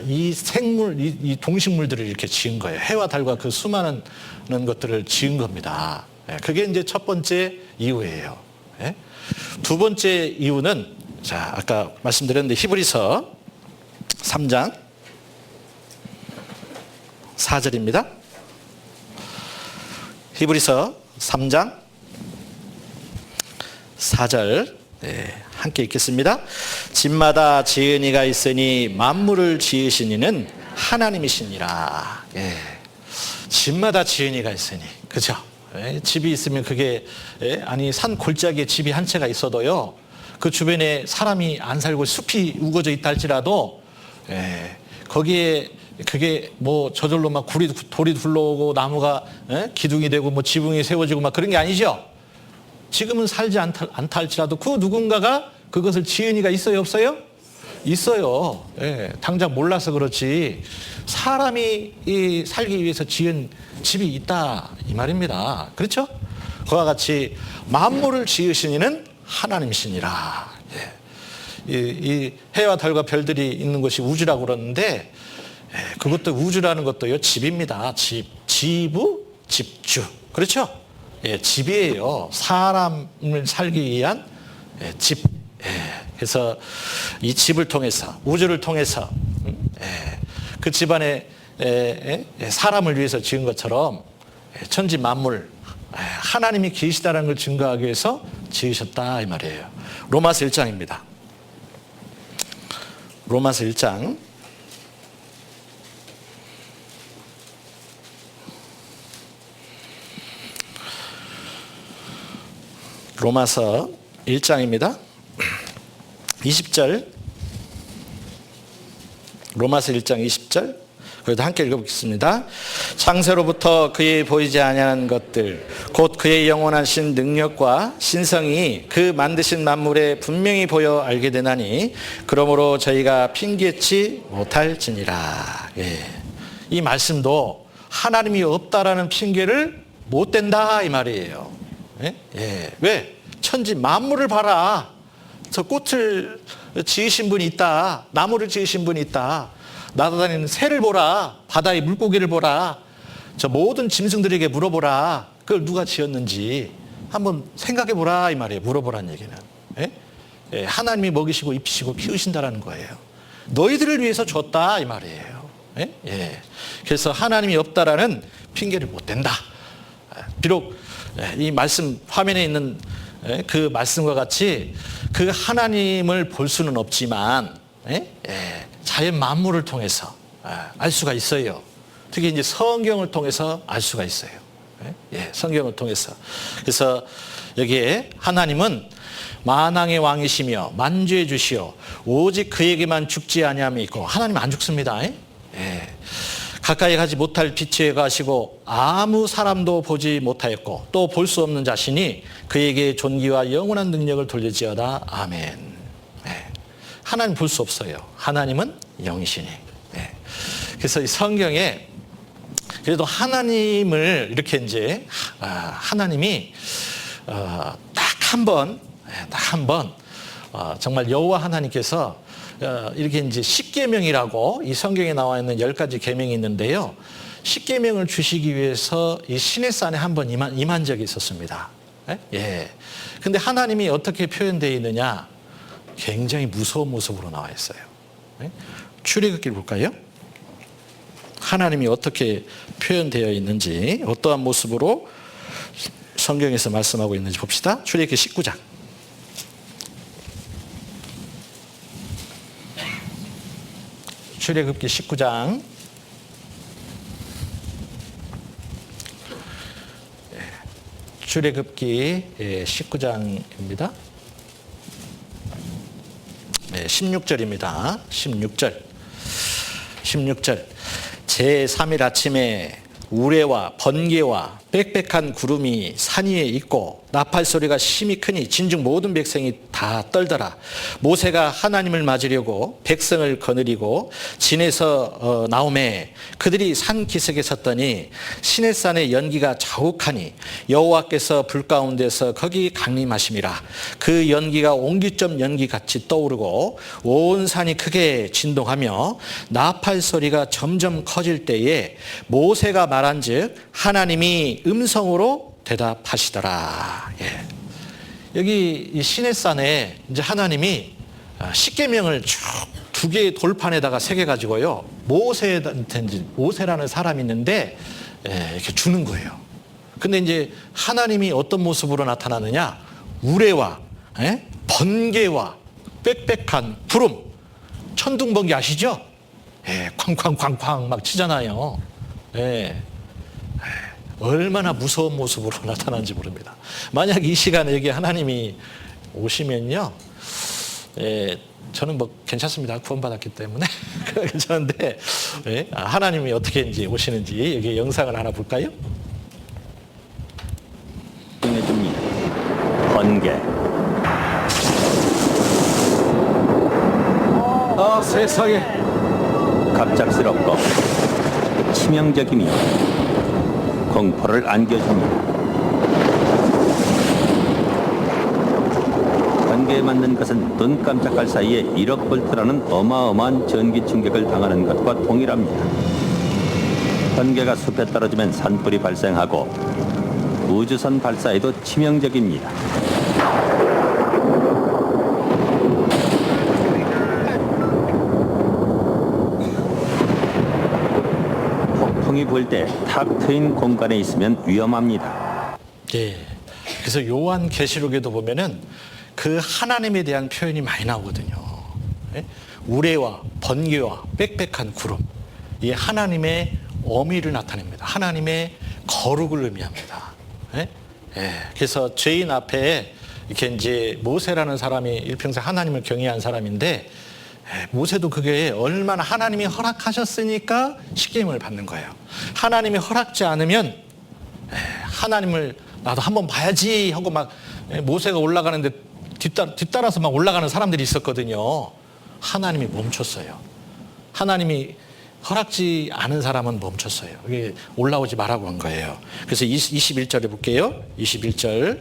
이 생물, 이 동식물들을 이렇게 지은 거예요. 해와 달과 그 수많은 것들을 지은 겁니다. 그게 이제 첫 번째 이유예요. 두 번째 이유는 자, 아까 말씀드렸는데 히브리서 3장 4절입니다. 히브리서 3장 4절 함께 읽겠습니다. 집마다 지은 이가 있으니 만물을 지으신 이는 하나님이시니라. 집마다 지은 이가 있으니 그죠? 집이 있으면 그게 아니 산 골짜기에 집이 한 채가 있어도요 그 주변에 사람이 안 살고 숲이 우거져 있다 할지라도 거기에 그게 뭐 저절로 막 돌이 둘러오고 나무가 기둥이 되고 뭐 지붕이 세워지고 막 그런 게 아니죠. 지금은 살지 않다 할지라도 그 누군가가 그것을 지은 이가 있어요, 없어요? 있어요. 당장 몰라서 그렇지 사람이 살기 위해서 지은 집이 있다 이 말입니다. 그렇죠? 그와 같이 만물을 지으신 이는 하나님이시니라. 이 해와 달과 별들이 있는 것이 우주라고 그러는데 그것도 우주라는 것도요, 집입니다. 지부, 집주. 그렇죠? 집이에요. 사람을 살기 위한 집. 그래서 이 집을 통해서, 우주를 통해서, 그 집안에 사람을 위해서 지은 것처럼 천지 만물, 하나님이 계시다라는 걸 증거하기 위해서 지으셨다 이 말이에요. 로마서 1장입니다. 로마서 1장. 로마서 1장입니다. 20절. 로마서 1장 20절. 그래도 함께 읽어보겠습니다. 창세로부터 그의 보이지 아니하는 것들 곧 그의 영원하신 능력과 신성이 그 만드신 만물에 분명히 보여 알게 되나니 그러므로 저희가 핑계치 못할지니라. 이 말씀도 하나님이 없다라는 핑계를 못 댄다 이 말이에요. 왜? 천지 만물을 봐라. 저 꽃을 지으신 분이 있다. 나무를 지으신 분이 있다. 날아다니는 새를 보라. 바다의 물고기를 보라. 저 모든 짐승들에게 물어보라. 그걸 누가 지었는지 한번 생각해 보라 이 말이에요. 물어보라는 얘기는. 하나님이 먹이시고 입히시고 키우신다라는 거예요. 너희들을 위해서 줬다 이 말이에요. 그래서 하나님이 없다라는 핑계를 못 댄다. 비록 이 말씀 화면에 있는 그 말씀과 같이 그 하나님을 볼 수는 없지만 자연 만물을 통해서 알 수가 있어요. 특히 이제 성경을 통해서 알 수가 있어요. 성경을 통해서. 그래서 여기에 하나님은 만왕의 왕이시며 만주의 주시오 오직 그에게만 죽지 아니함이 있고 하나님 안 죽습니다. 가까이 가지 못할 빛에 가시고 아무 사람도 보지 못하였고 또 볼 수 없는 자신이 그에게 존귀와 영원한 능력을 돌리지어다. 아멘. 하나님 볼 수 없어요. 하나님은 영이시니. 그래서 이 성경에 그래도 하나님을 이렇게 이제 하나님이 딱 한 번 정말 여호와 하나님께서 이렇게 이제 십계명이라고 이 성경에 나와 있는 10가지 계명이 있는데요. 십계명을 주시기 위해서 이 시내산에 한번 임한 적이 있었습니다. 근데 하나님이 어떻게 표현되어 있느냐? 굉장히 무서운 모습으로 나와 있어요. 출애굽기를 볼까요? 하나님이 어떻게 표현되어 있는지, 어떠한 모습으로 성경에서 말씀하고 있는지 봅시다. 출애굽기 19장. 출애굽기 19장. 출애굽기 19장입니다. 16절입니다. 16절. 제3일 아침에 우레와 번개와 빽빽한 구름이 산 위에 있고 나팔 소리가 심히 크니 진즉 모든 백성이 다 떨더라. 모세가 하나님을 맞으려고 백성을 거느리고 진에서 나오매 그들이 산 기슭에 섰더니 시내산의 연기가 자욱하니 여호와께서 불 가운데서 거기 강림하심이라. 그 연기가 옹기점 연기같이 떠오르고 온 산이 크게 진동하며 나팔 소리가 점점 커질 때에 모세가 말한즉 하나님이 음성으로 대답하시더라. 여기 이 시내산에 이제 하나님이 십계명을 쭉 두 개의 돌판에다가 새겨 가지고요. 모세라는 사람이 있는데 이렇게 주는 거예요. 근데 이제 하나님이 어떤 모습으로 나타나느냐? 우레와 번개와 빽빽한 구름, 천둥번개 아시죠? 쾅쾅쾅쾅 막 치잖아요. 얼마나 무서운 모습으로 나타나는지 모릅니다. 만약 이 시간에 여기 하나님이 오시면요, 저는 뭐 괜찮습니다. 구원받았기 때문에 괜찮은데 하나님이 어떻게 이제 오시는지 여기 영상을 하나 볼까요? 해줍니다. 번개. 세상에. 갑작스럽고 치명적이며 공포를 안겨줍니다. 번개 번개에 맞는 것은 눈 깜짝할 사이에 1억 볼트라는 어마어마한 전기 충격을 당하는 것과 동일합니다. 번개가 숲에 떨어지면 산불이 발생하고 우주선 발사에도 치명적입니다. 폭풍이 불 때 탁 트인 공간에 있으면 위험합니다. 예. 그래서 요한계시록에도 보면은 그 하나님에 대한 표현이 많이 나오거든요. 예? 우레와 번개와 빽빽한 구름. 이 하나님의 어미를 나타냅니다. 하나님의 거룩을 의미합니다. 예? 예. 그래서 죄인 앞에 이렇게 이제 모세라는 사람이 일평생 하나님을 경외한 사람인데, 모세도 그게 얼마나 하나님이 허락하셨으니까 십계명을 받는 거예요. 하나님이 허락지 않으면 하나님을 나도 한번 봐야지 하고 막 모세가 올라가는데 뒤따라서 막 올라가는 사람들이 있었거든요. 하나님이 멈췄어요. 하나님이 허락지 않은 사람은 멈췄어요. 이게 올라오지 말라고 한 거예요. 그래서 21절에 볼게요. 21절.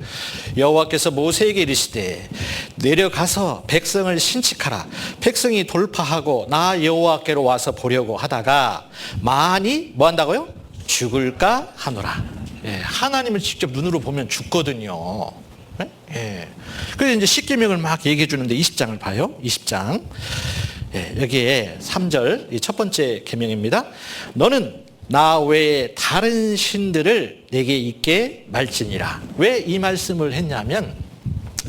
여호와께서 모세에게 이르시되 내려가서 백성을 신칙하라. 백성이 돌파하고 나 여호와께로 와서 보려고 하다가 많이 뭐 한다고요? 죽을까 하노라. 예, 하나님을 직접 눈으로 보면 죽거든요. 예. 그래서 이제 십계명을 막 얘기해 주는데 20장을 봐요. 20장. 예, 여기에 3절, 이 첫 번째 계명입니다. 너는 나 외에 다른 신들을 내게 있게 말지니라. 왜 이 말씀을 했냐면,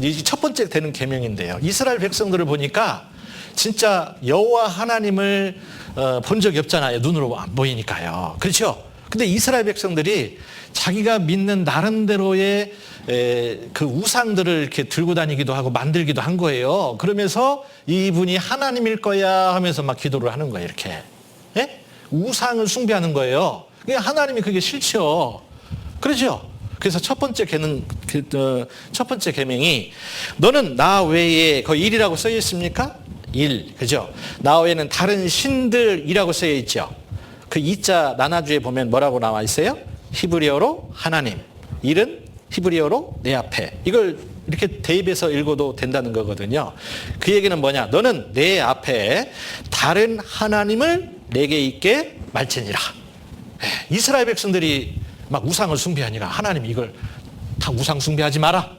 이 첫 번째 되는 계명인데요. 이스라엘 백성들을 보니까 진짜 여호와 하나님을 본 적이 없잖아요. 눈으로 안 보이니까요. 그렇죠? 근데 이스라엘 백성들이 자기가 믿는 나름대로의 그 우상들을 이렇게 들고 다니기도 하고 만들기도 한 거예요. 그러면서 이분이 하나님일 거야 하면서 막 기도를 하는 거예요. 이렇게. 예? 우상을 숭배하는 거예요. 하나님이 그게 싫죠. 그렇죠? 그래서 첫 번째 계명이 너는 나 외에 거기 일이라고 써 있습니까? 일. 그죠? 나 외에는 다른 신들이라고 써 있죠. 그 이자 나나주에 보면 뭐라고 나와 있어요? 히브리어로 하나님, 일은 히브리어로 내 앞에. 이걸 이렇게 대입해서 읽어도 된다는 거거든요. 그 얘기는 뭐냐? 너는 내 앞에 다른 하나님을 내게 있게 말지니라. 이스라엘 백성들이 막 우상을 숭배하니까 하나님 이걸 다 우상 숭배하지 마라.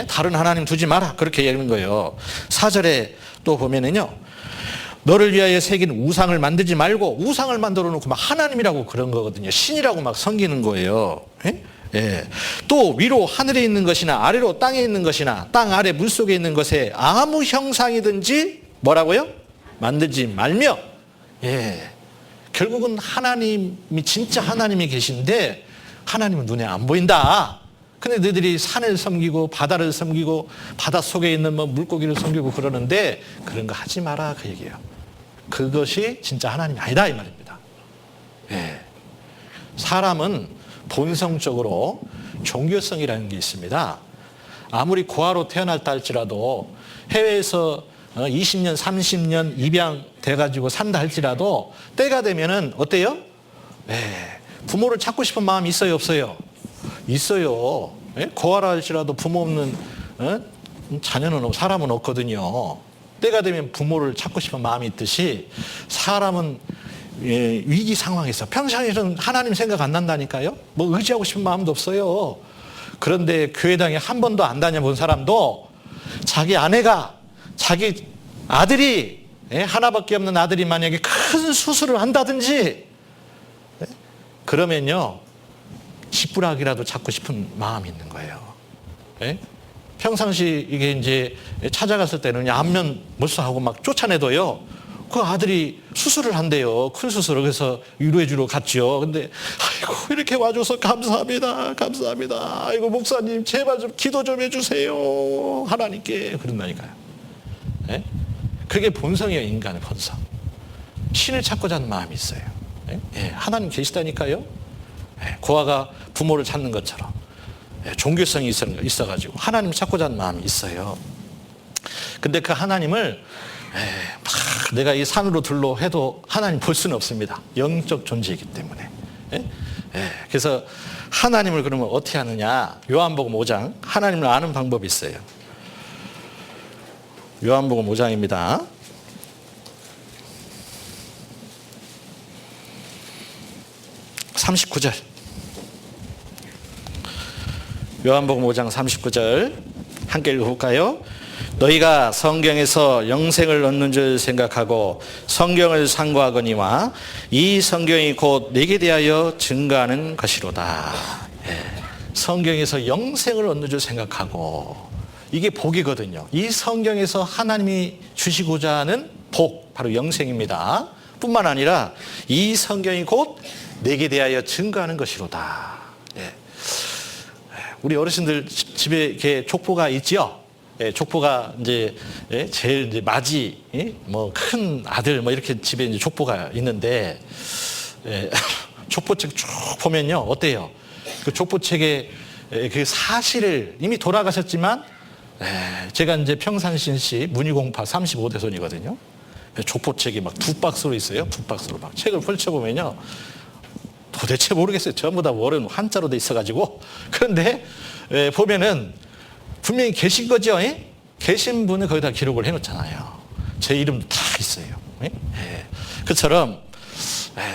다른 하나님 두지 마라. 그렇게 얘기하는 거예요. 4절에 또 보면은요. 너를 위하여 새긴 우상을 만들지 말고, 우상을 만들어 놓고 막 하나님이라고 그런 거거든요. 신이라고 막 섬기는 거예요. 예. 또 위로 하늘에 있는 것이나 아래로 땅에 있는 것이나 땅 아래 물속에 있는 것에 아무 형상이든지 뭐라고요? 만들지 말며. 예. 결국은 하나님이 진짜 하나님이 계신데 하나님은 눈에 안 보인다. 근데 너희들이 산을 섬기고 바다를 섬기고 바다 속에 있는 뭐 물고기를 섬기고 그러는데 그런 거 하지 마라 그 얘기예요. 그것이 진짜 하나님이 아니다 이 말입니다. 예. 사람은 본성적으로 종교성이라는 게 있습니다. 아무리 고아로 태어났다 할지라도 해외에서 20년 30년 입양돼가지고 산다 할지라도 때가 되면은 어때요? 예. 부모를 찾고 싶은 마음이 있어요 없어요? 있어요. 예? 고아라 할지라도 부모 없는 자녀는 사람은 없거든요. 때가 되면 부모를 찾고 싶은 마음이 있듯이 사람은 위기 상황에서 평상시에는 하나님 생각 안 난다니까요. 뭐 의지하고 싶은 마음도 없어요. 그런데 교회당에 한 번도 안 다녀본 사람도 자기 아내가 자기 아들이 하나밖에 없는 아들이 만약에 큰 수술을 한다든지 그러면요 지푸라기라도 잡고 싶은 마음이 있는 거예요. 평상시 이게 이제 찾아갔을 때는 안면 몰수하고 막 쫓아내도요. 그 아들이 수술을 한대요. 큰 수술을. 그래서 위로해 주러 갔죠. 근데 아이고 이렇게 와줘서 감사합니다. 감사합니다. 아이고 목사님 제발 좀 기도 좀 해주세요. 하나님께. 그런다니까요. 네? 그게 본성이에요. 인간의 본성. 신을 찾고자 하는 마음이 있어요. 네? 하나님 계시다니까요. 네? 고아가 부모를 찾는 것처럼 종교성이 있어가지고 하나님 찾고자 하는 마음이 있어요. 근데 그 하나님을 막 내가 이 산으로 들러 해도 하나님 볼 수는 없습니다. 영적 존재이기 때문에. 그래서 하나님을 그러면 어떻게 하느냐? 요한복음 5장 하나님을 아는 방법이 있어요. 요한복음 5장입니다. (39절) 요한복음 5장 39절 함께 읽어볼까요? 너희가 성경에서 영생을 얻는 줄 생각하고 성경을 상고하거니와 이 성경이 곧 내게 대하여 증거하는 것이로다. 성경에서 영생을 얻는 줄 생각하고, 이게 복이거든요. 이 성경에서 하나님이 주시고자 하는 복, 바로 영생입니다. 뿐만 아니라 이 성경이 곧 내게 대하여 증거하는 것이로다. 우리 어르신들 집에 이렇게 족보가 있지요. 족보가 이제 제일 이제 맞이, 뭐 큰 아들 뭐 이렇게 집에 이제 족보가 있는데, 족보책 쭉 보면요 어때요? 그 족보책에 그 사실을 이미 돌아가셨지만, 제가 이제 평산신시 문희공파 35대손이거든요. 족보책이 막 2박스로 있어요. 2박스로 막 책을 펼쳐보면요. 도대체 모르겠어요. 전부 다 월은 한자로 돼 있어가지고. 그런데 보면은 분명히 계신 거죠. 계신 분은 거기다 기록을 해놓잖아요. 제 이름도 다 있어요. 그처럼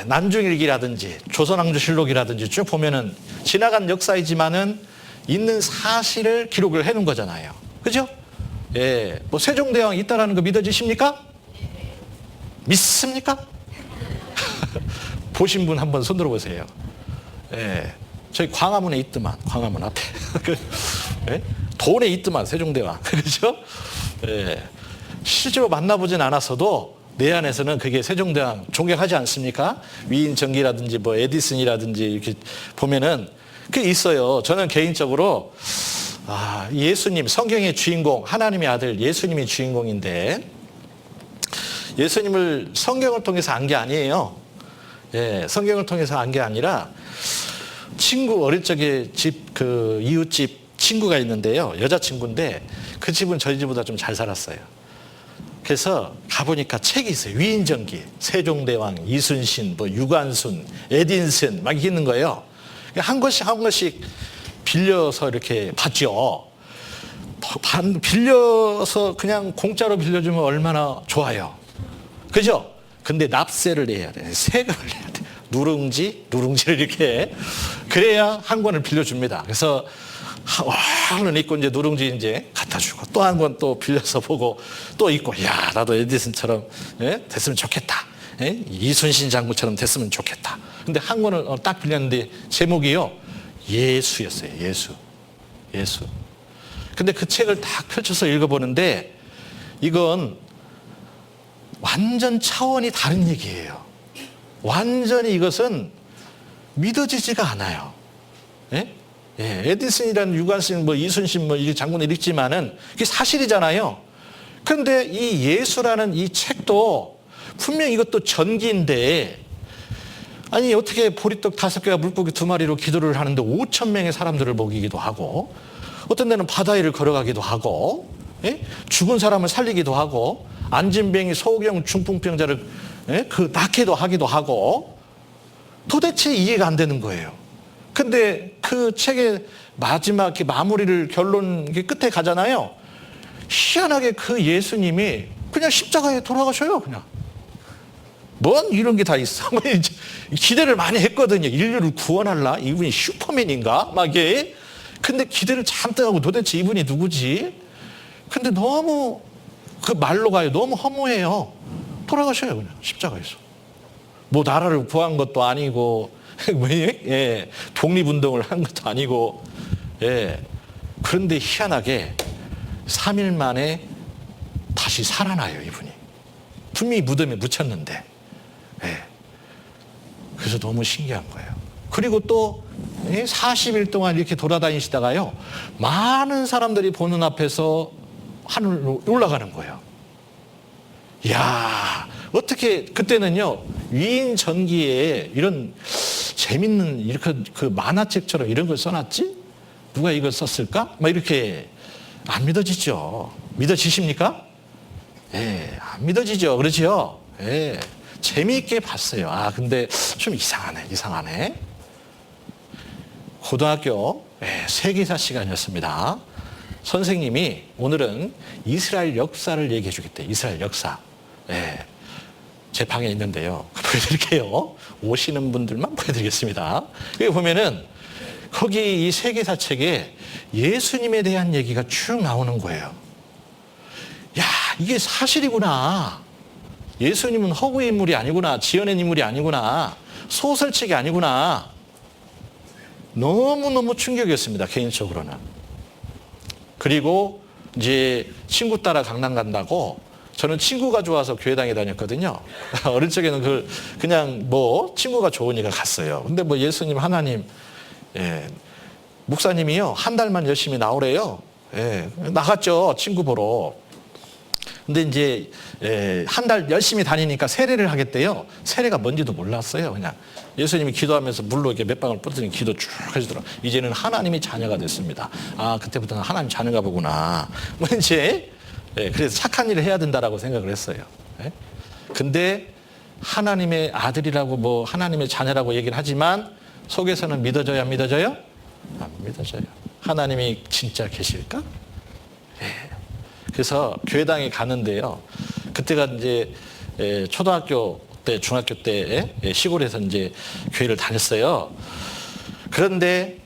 난중일기라든지 조선왕조실록이라든지 쭉 보면은 지나간 역사이지만은 있는 사실을 기록을 해놓은 거잖아요. 그죠? 뭐 세종대왕 있다라는 거 믿어지십니까? 믿습니까? 보신 분 한번 손 들어보세요. 저희 광화문에 있더만, 광화문 앞에. 돈에 있더만, 세종대왕. 그렇죠? 실제로 만나보진 않았어도 내 안에서는 그게 세종대왕 존경하지 않습니까? 위인전기라든지 뭐 에디슨이라든지 이렇게 보면은 그게 있어요. 저는 개인적으로 예수님, 성경의 주인공, 하나님의 아들 예수님이 주인공인데, 예수님을 성경을 통해서 안 게 아니에요. 성경을 통해서 안 게 아니라, 친구 어릴 적에 그 이웃집 친구가 있는데요. 여자친구인데 그 집은 저희 집보다 좀 잘 살았어요. 그래서 가보니까 책이 있어요. 위인전기, 세종대왕, 이순신, 뭐 유관순, 에딘슨 막 있는 거예요. 한 권씩 한 권씩 빌려서 이렇게 봤죠. 빌려서 그냥 공짜로 빌려주면 얼마나 좋아요. 그죠? 근데 납세를 내야 돼. 세금을 내야 돼. 누룽지를 이렇게. 그래야 한 권을 빌려줍니다. 그래서 얼른 읽고 이제 누룽지 이제 갖다 주고, 또 한 권 또 빌려서 보고 또 읽고, 야, 나도 에디슨처럼 됐으면 좋겠다. 이순신 장군처럼 됐으면 좋겠다. 근데 한 권을 딱 빌렸는데 제목이요, 예수였어요. 예수. 근데 그 책을 딱 펼쳐서 읽어보는데 이건 완전 차원이 다른 얘기예요. 완전히 이것은 믿어지지가 않아요. 에디슨이라는 유관순, 뭐 이순신, 뭐 이 장군을 읽지만은 그게 사실이잖아요. 그런데 이 예수라는 이 책도 분명 이것도 전기인데, 아니 어떻게 보리떡 5개와 물고기 2마리로 기도를 하는데 5,000명의 사람들을 먹이기도 하고, 어떤 데는 바다 위를 걸어가기도 하고, 죽은 사람을 살리기도 하고, 안진뱅이, 소경, 중풍병자를 낫게도 하기도 하고, 도대체 이해가 안 되는 거예요. 근데 그 책의 마지막 마무리를 결론 끝에 가잖아요. 희한하게 그 예수님이 그냥 십자가에 돌아가셔요. 그냥. 뭔 이런 게 다 있어. 기대를 많이 했거든요. 인류를 구원할라? 이분이 슈퍼맨인가? 막 이게. 근데 기대를 잔뜩 하고 도대체 이분이 누구지? 근데 너무 그 말로 가요. 너무 허무해요. 돌아가셔요. 그냥 십자가에서. 뭐 나라를 구한 것도 아니고, 독립운동을 한 것도 아니고, 그런데 희한하게 3일 만에 다시 살아나요, 이분이. 분명히 무덤에 묻혔는데. 그래서 너무 신기한 거예요. 그리고 또 40일 동안 이렇게 돌아다니시다가요, 많은 사람들이 보는 앞에서 하늘로 올라가는 거예요. 이야, 어떻게 그때는요, 위인전기에 이런 재밌는 이렇게 그 만화책처럼 이런 걸 써놨지? 누가 이걸 썼을까? 막 이렇게 안 믿어지죠. 믿어지십니까? 안 믿어지죠. 그렇죠? 재미있게 봤어요. 근데 좀 이상하네. 고등학교 세계사 시간이었습니다. 선생님이 오늘은 이스라엘 역사를 얘기해 주겠대요. 이스라엘 역사. 예. 제 방에 있는데요. 보여드릴게요. 오시는 분들만 보여드리겠습니다. 여기 보면은 거기 이 세계사책에 예수님에 대한 얘기가 쭉 나오는 거예요. 야, 이게 사실이구나. 예수님은 허구의 인물이 아니구나. 지어낸 인물이 아니구나. 소설책이 아니구나. 너무너무 충격이었습니다. 개인적으로는. 그리고 이제 친구 따라 강남 간다고 저는 친구가 좋아서 교회당에 다녔거든요. 어릴 적에는 그냥 뭐 친구가 좋으니까 갔어요. 근데 뭐 예수님, 하나님, 예, 목사님이요. 한 달만 열심히 나오래요. 예, 나갔죠. 친구 보러. 근데 이제 한 달 열심히 다니니까 세례를 하겠대요. 세례가 뭔지도 몰랐어요. 그냥 예수님이 기도하면서 물로 이렇게 몇 방울 뿌리더니 기도 쭉 하시더라고요. 이제는 하나님이 자녀가 됐습니다. 아, 그때부터는 하나님 자녀가 보구나. 뭐 이제 그래서 착한 일을 해야 된다라고 생각을 했어요. 근데 하나님의 아들이라고 뭐 하나님의 자녀라고 얘기를 하지만 속에서는 믿어져요, 안 믿어져요? 안 믿어져요. 하나님이 진짜 계실까? 그래서 교회당에 가는데요. 그때가 이제 초등학교 때, 중학교 때 시골에서 이제 교회를 다녔어요. 그런데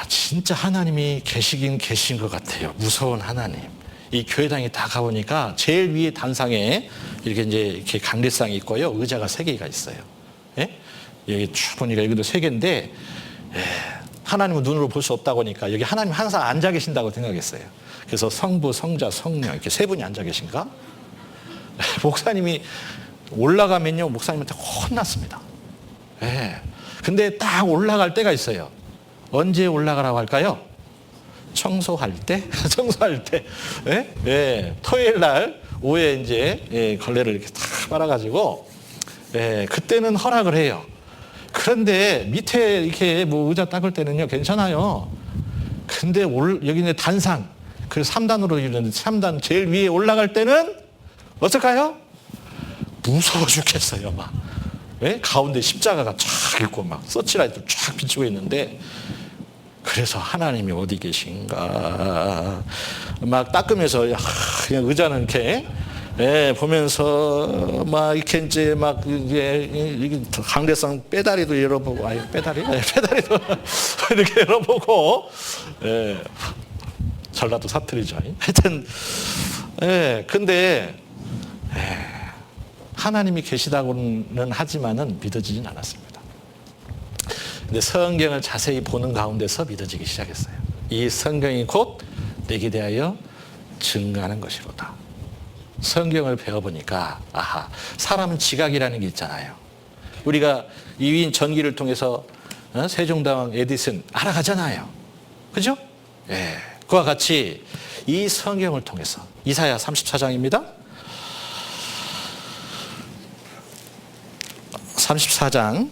진짜 하나님이 계시긴 계신 것 같아요. 무서운 하나님. 이 교회당에 다 가보니까 제일 위에 단상에 이렇게 강대상이 있고요. 의자가 3개가 있어요. 예? 여기 쭉 보니까 여기도 3개인데 하나님은 눈으로 볼 수 없다고 하니까 여기 하나님 항상 앉아 계신다고 생각했어요. 그래서 성부, 성자, 성령 이렇게 3분이 앉아 계신가? 목사님이 올라가면요. 목사님한테 혼났습니다. 근데 딱 올라갈 때가 있어요. 언제 올라가라고 할까요? 청소할 때? 청소할 때. 토요일 날 오후에 이제 걸레를 이렇게 탁 빨아가지고 그때는 허락을 해요. 그런데 밑에 이렇게 뭐 의자 닦을 때는요. 괜찮아요. 근데 여기는 단상. 그 3단으로 이루는데 3단 제일 위에 올라갈 때는 어떨까요? 무서워 죽겠어요. 막. 가운데 십자가가 쫙 있고 막 서치라이트 쫙 비추고 있는데 그래서 하나님이 어디 계신가 막 닦으면서 그냥 의자는 이렇게 보면서 막 이렇게 이제 막 이게 강대상 빼다리도 열어보고 빼다리도 이렇게 열어보고 전라도 사투리죠. 하여튼 근데 하나님이 계시다고는 하지만은 믿어지진 않았습니다. 근데 성경을 자세히 보는 가운데서 믿어지기 시작했어요. 이 성경이 곧 내게 대하여 증거하는 것이로다. 성경을 배워보니까 사람은 지각이라는 게 있잖아요. 우리가 이윈 전기를 통해서 세종대왕 에디슨 알아가잖아요. 그죠? 그와 같이 이 성경을 통해서 이사야 34장입니다. 34장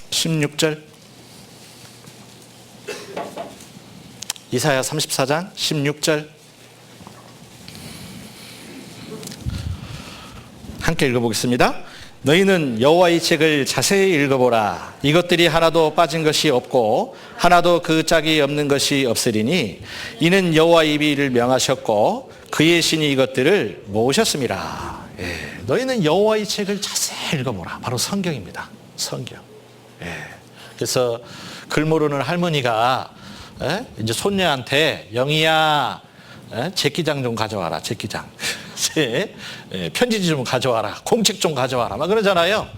16절 이사야 34장 16절 함께 읽어보겠습니다. 너희는 여호와의 책을 자세히 읽어보라. 이것들이 하나도 빠진 것이 없고 하나도 그 짝이 없는 것이 없으리니 이는 여호와의 입이 이를 명하셨고 그의 신이 이것들을 모으셨음이라. 너희는 여호와의 책을 자세히 읽어보라. 바로 성경입니다. 성경. 그래서 글 모르는 할머니가 이제 손녀한테 영희야 제기장 좀 가져와라. 제기장. 편지지 좀 가져와라. 공책 좀 가져와라. 막 그러잖아요.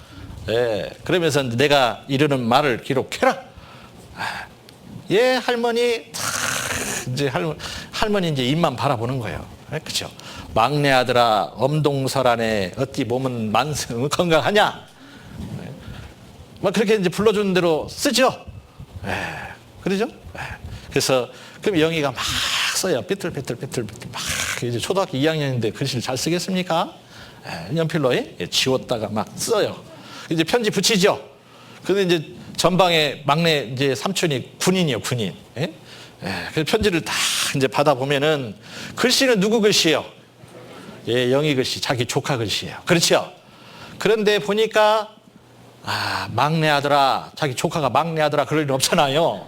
그러면서 내가 이르는 말을 기록해라. 할머니 이제 할머니 이제 입만 바라보는 거예요. 그렇죠? 막내 아들아 엄동설하네 어찌 몸은 건강하냐? 막 그렇게 이제 불러주는 대로 쓰죠. 그러죠? 그래서 그럼 영희가 막 써요. 삐뚤삐뚤 막 이제 초등학교 2학년인데 글씨를 잘 쓰겠습니까? 연필로 지웠다가 막 써요. 이제 편지 붙이죠. 근데 이제 전방에 막내 이제 삼촌이 군인이요, 군인. 그래서 편지를 다 이제 받아 보면은 글씨는 누구 글씨예요? 영희 글씨, 자기 조카 글씨예요. 그렇죠? 그런데 보니까 막내 아들아, 자기 조카가 막내 아들아 그럴 일 없잖아요.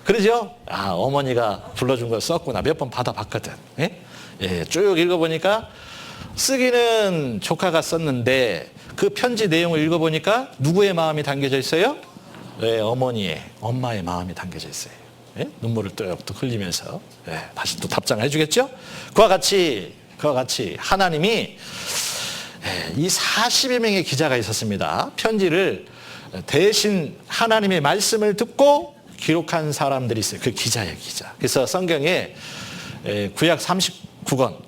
그러죠? 어머니가 불러준 걸 썼구나. 몇 번 받아봤거든. 쭉 읽어보니까 쓰기는 조카가 썼는데 그 편지 내용을 읽어보니까 누구의 마음이 담겨져 있어요? 엄마의 마음이 담겨져 있어요. 눈물을 뚝뚝 흘리면서 다시 또 답장을 해주겠죠? 그와 같이 하나님이 이 40여 명의 기자가 있었습니다. 편지를 대신 하나님의 말씀을 듣고 기록한 사람들이 있어요. 그 기자예요, 기자. 그래서 성경에 구약 39권,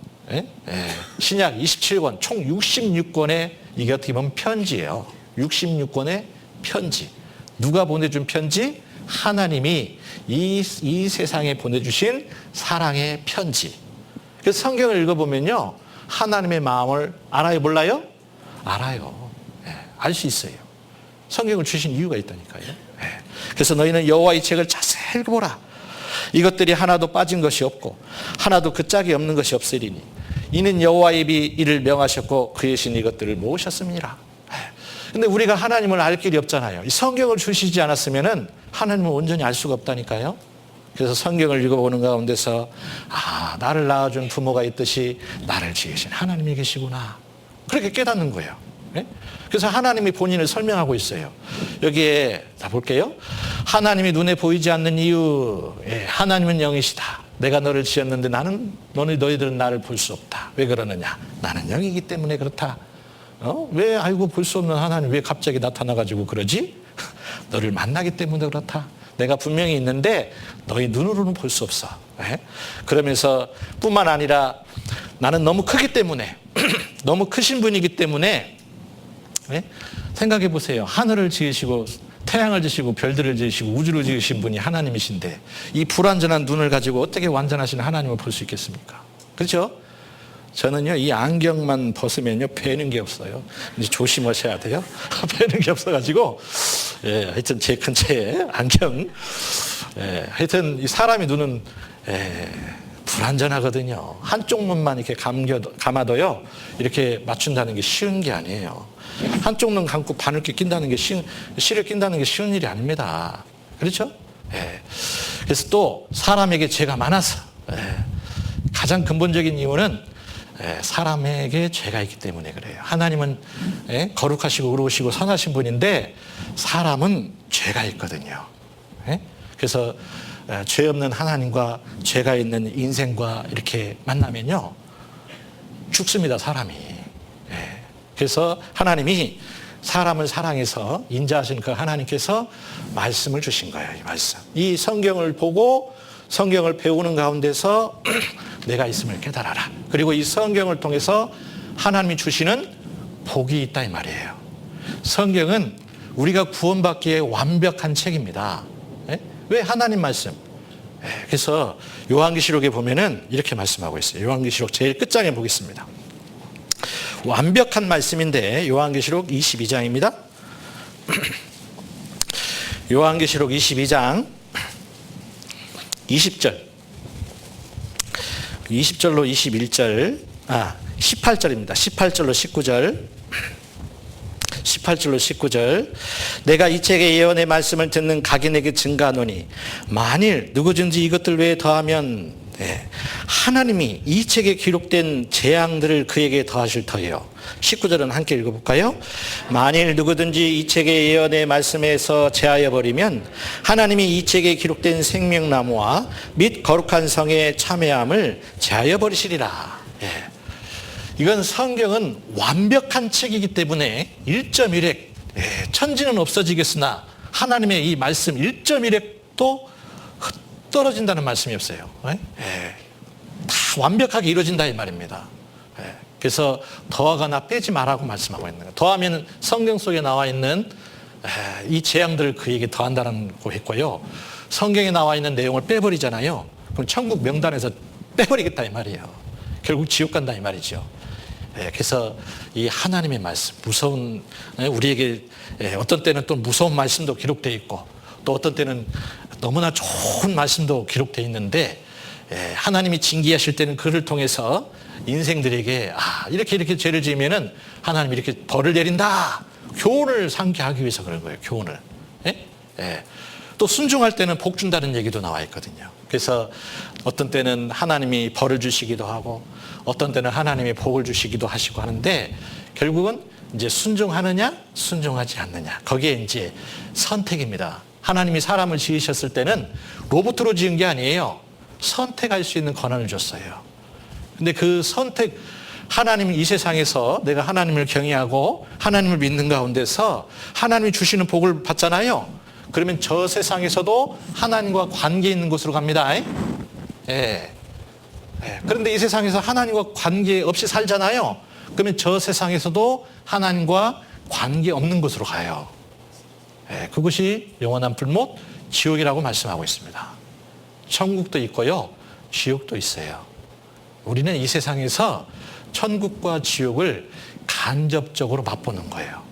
신약 27권, 총 66권의 이게 어떻게 보면 편지예요. 66권의 편지. 누가 보내준 편지? 하나님이 이 세상에 보내주신 사랑의 편지. 그래서 성경을 읽어보면요, 하나님의 마음을 알아요, 몰라요? 알아요. 알 수 있어요. 성경을 주신 이유가 있다니까요. 그래서 너희는 여호와의 책을 자세히 읽어보라. 이것들이 하나도 빠진 것이 없고 하나도 그 짝이 없는 것이 없으리니 이는 여호와의 입이 이를 명하셨고 그의 신 이것들을 모으셨습니다. 근데 우리가 하나님을 알 길이 없잖아요. 이 성경을 주시지 않았으면은 하나님을 온전히 알 수가 없다니까요. 그래서 성경을 읽어보는 가운데서 나를 낳아준 부모가 있듯이 나를 지으신 하나님이 계시구나. 그렇게 깨닫는 거예요. 그래서 하나님이 본인을 설명하고 있어요. 여기에 자 볼게요. 하나님이 눈에 보이지 않는 이유. 하나님은 영이시다. 내가 너를 지었는데 너희들은 나를 볼 수 없다. 왜 그러느냐? 나는 영이기 때문에 그렇다. 왜 볼 수 없는 하나님 왜 갑자기 나타나가지고 그러지? 너를 만나기 때문에 그렇다. 내가 분명히 있는데 너희 눈으로는 볼 수 없어. 그러면서 뿐만 아니라 나는 너무 크기 때문에 너무 크신 분이기 때문에 생각해 보세요. 하늘을 지으시고 태양을 지으시고 별들을 지으시고 우주를 지으신 분이 하나님이신데 이 불완전한 눈을 가지고 어떻게 완전하신 하나님을 볼 수 있겠습니까? 그렇죠? 저는요, 이 안경만 벗으면요, 뵈는 게 없어요. 이제 조심하셔야 돼요. 뵈는 게 없어가지고, 하여튼 제 근처에 안경, 하여튼 이 사람이 눈은, 불완전하거든요. 한쪽 눈만 이렇게 감아도요, 이렇게 맞춘다는 게 쉬운 게 아니에요. 한쪽 눈 감고 바늘게 낀다는 게 실을 낀다는 게 쉬운 일이 아닙니다. 그렇죠? 그래서 또 사람에게 죄가 많아서, 가장 근본적인 이유는 사람에게 죄가 있기 때문에 그래요. 하나님은 거룩하시고 의로우시고 선하신 분인데 사람은 죄가 있거든요. 그래서 죄 없는 하나님과 죄가 있는 인생과 이렇게 만나면요, 죽습니다, 사람이. 그래서 하나님이 사람을 사랑해서 인자하신 그 하나님께서 말씀을 주신 거예요. 이 말씀. 이 성경을 보고 성경을 배우는 가운데서 내가 있음을 깨달아라. 그리고 이 성경을 통해서 하나님이 주시는 복이 있다 이 말이에요. 성경은 우리가 구원받기에 완벽한 책입니다. 왜? 하나님 말씀. 그래서 요한계시록에 보면은 이렇게 말씀하고 있어요. 요한계시록 제일 끝장에 보겠습니다. 완벽한 말씀인데 요한계시록 22장입니다. 요한계시록 22장 20절 20절로 21절 18절입니다. 18절로 19절 18절로 19절 내가 이 책의 예언의 말씀을 듣는 각인에게 증가하노니 만일 누구든지 이것들 외에 더하면 하나님이 이 책에 기록된 재앙들을 그에게 더하실 터예요. 19절은 함께 읽어볼까요? 만일 누구든지 이 책의 예언의 말씀에서 제하여 버리면 하나님이 이 책에 기록된 생명나무와 및 거룩한 성의 참회함을 제하여 버리시리라. 이건 성경은 완벽한 책이기 때문에 1.1획 천지는 없어지겠으나 하나님의 이 말씀 1.1획도 떨어진다는 말씀이 없어요. 다 완벽하게 이루어진다 이 말입니다. 그래서 더하거나 빼지 말라고 말씀하고 있는 거예요. 더하면 성경 속에 나와 있는 이 재앙들을 그에게 더한다는 거 했고요. 성경에 나와 있는 내용을 빼버리잖아요. 그럼 천국 명단에서 빼버리겠다 이 말이에요. 결국 지옥 간다 이 말이죠. 그래서 이 하나님의 말씀, 무서운, 우리에게 어떤 때는 또 무서운 말씀도 기록되어 있고 또 어떤 때는 너무나 좋은 말씀도 기록되어 있는데 하나님이 징계하실 때는 그를 통해서 인생들에게 이렇게 죄를 지으면은 하나님이 이렇게 벌을 내린다. 교훈을 상기하기 위해서 그런 거예요. 교훈을. 또 순종할 때는 복 준다는 얘기도 나와 있거든요. 그래서 어떤 때는 하나님이 벌을 주시기도 하고 어떤 때는 하나님이 복을 주시기도 하시고 하는데 결국은 이제 순종하느냐 순종하지 않느냐 거기에 이제 선택입니다. 하나님이 사람을 지으셨을 때는 로봇으로 지은 게 아니에요. 선택할 수 있는 권한을 줬어요. 근데 그 선택 하나님 이 세상에서 내가 하나님을 경외하고 하나님을 믿는 가운데서 하나님이 주시는 복을 받잖아요. 그러면 저 세상에서도 하나님과 관계 있는 곳으로 갑니다. 예. 그런데 이 세상에서 하나님과 관계 없이 살잖아요. 그러면 저 세상에서도 하나님과 관계 없는 곳으로 가요. 그것이 영원한 불못 지옥이라고 말씀하고 있습니다. 천국도 있고요. 지옥도 있어요. 우리는 이 세상에서 천국과 지옥을 간접적으로 맛보는 거예요.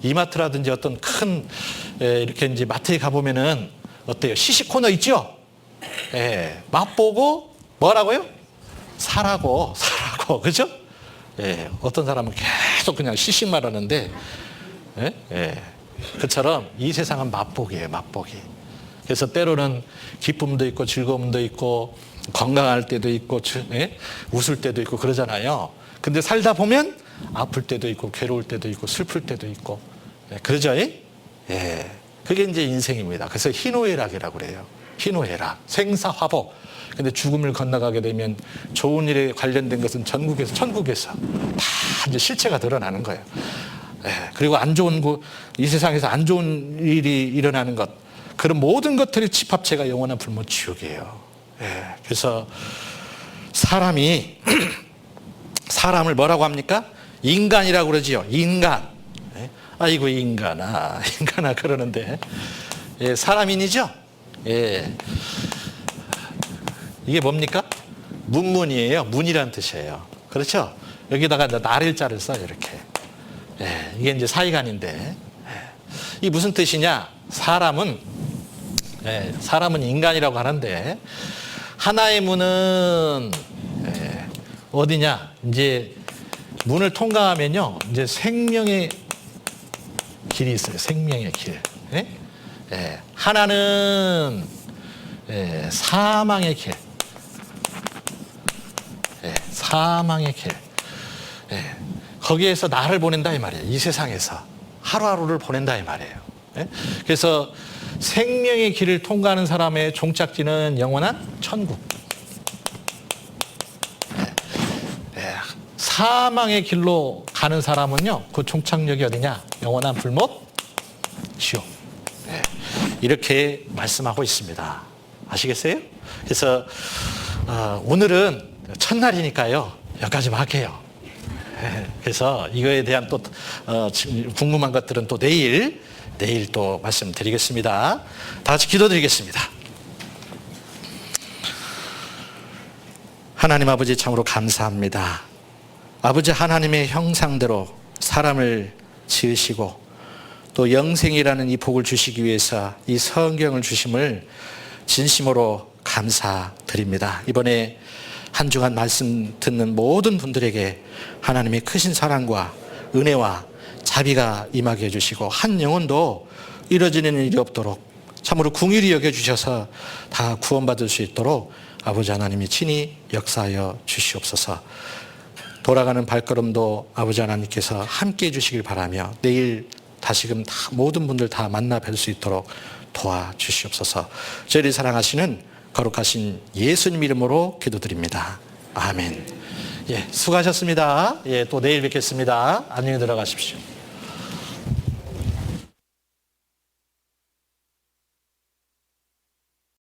이마트라든지 어떤 큰 이렇게 이제 마트에 가보면은 어때요? 시식 코너 있죠? 맛보고 뭐라고요? 사라고 그죠? 어떤 사람은 계속 그냥 시식만 하는데 그처럼 이 세상은 맛보기예요. 맛보기. 그래서 때로는 기쁨도 있고 즐거움도 있고 건강할 때도 있고 웃을 때도 있고 그러잖아요. 근데 살다 보면 아플 때도 있고 괴로울 때도 있고 슬플 때도 있고 그러죠? 그게 이제 인생입니다. 그래서 희노애락이라고 그래요. 희노애락, 생사화복. 근데 죽음을 건너가게 되면 좋은 일에 관련된 것은 천국에서 다 이제 실체가 드러나는 거예요. 그리고 안 좋은 이 세상에서 안 좋은 일이 일어나는 것, 그런 모든 것들의 집합체가 영원한 불못 지옥이에요. 그래서 사람이 사람을 뭐라고 합니까? 인간이라고 그러지요. 인간. 아이고 인간아 그러는데 사람인이죠. 이게 뭡니까? 문문이에요. 문이란 뜻이에요. 그렇죠? 여기다가 나를자를 써요. 이렇게. 이게 이제 사이간인데 이게 무슨 뜻이냐? 사람은 인간이라고 하는데 하나의 문은 어디냐? 이제 문을 통과하면요, 이제 생명의 길이 있어요. 생명의 길. 하나는 사망의 길. 사망의 길. 거기에서 나를 보낸다 이 말이에요. 이 세상에서 하루하루를 보낸다 이 말이에요. 그래서 생명의 길을 통과하는 사람의 종착지는 영원한 천국. 사망의 길로 가는 사람은요, 그 종착역이 어디냐? 영원한 불못 지옥. 이렇게 말씀하고 있습니다. 아시겠어요? 그래서 오늘은 첫날이니까요, 여기까지만 할게요. 그래서 이거에 대한 또 궁금한 것들은 또 내일 또 말씀드리겠습니다. 다 같이 기도드리겠습니다. 하나님 아버지 참으로 감사합니다. 아버지 하나님의 형상대로 사람을 지으시고 또 영생이라는 이 복을 주시기 위해서 이 성경을 주심을 진심으로 감사드립니다. 이번에 한 주간 말씀 듣는 모든 분들에게 하나님의 크신 사랑과 은혜와 자비가 임하게 해주시고 한 영혼도 이뤄지는 일이 없도록 참으로 긍휼히 여겨주셔서 다 구원받을 수 있도록 아버지 하나님이 친히 역사하여 주시옵소서. 돌아가는 발걸음도 아버지 하나님께서 함께해 주시길 바라며 내일 다시금 다 모든 분들 다 만나 뵐 수 있도록 도와주시옵소서. 저희를 사랑하시는 거룩하신 예수님 이름으로 기도드립니다. 아멘. 수고하셨습니다. 또 내일 뵙겠습니다. 안녕히 들어가십시오.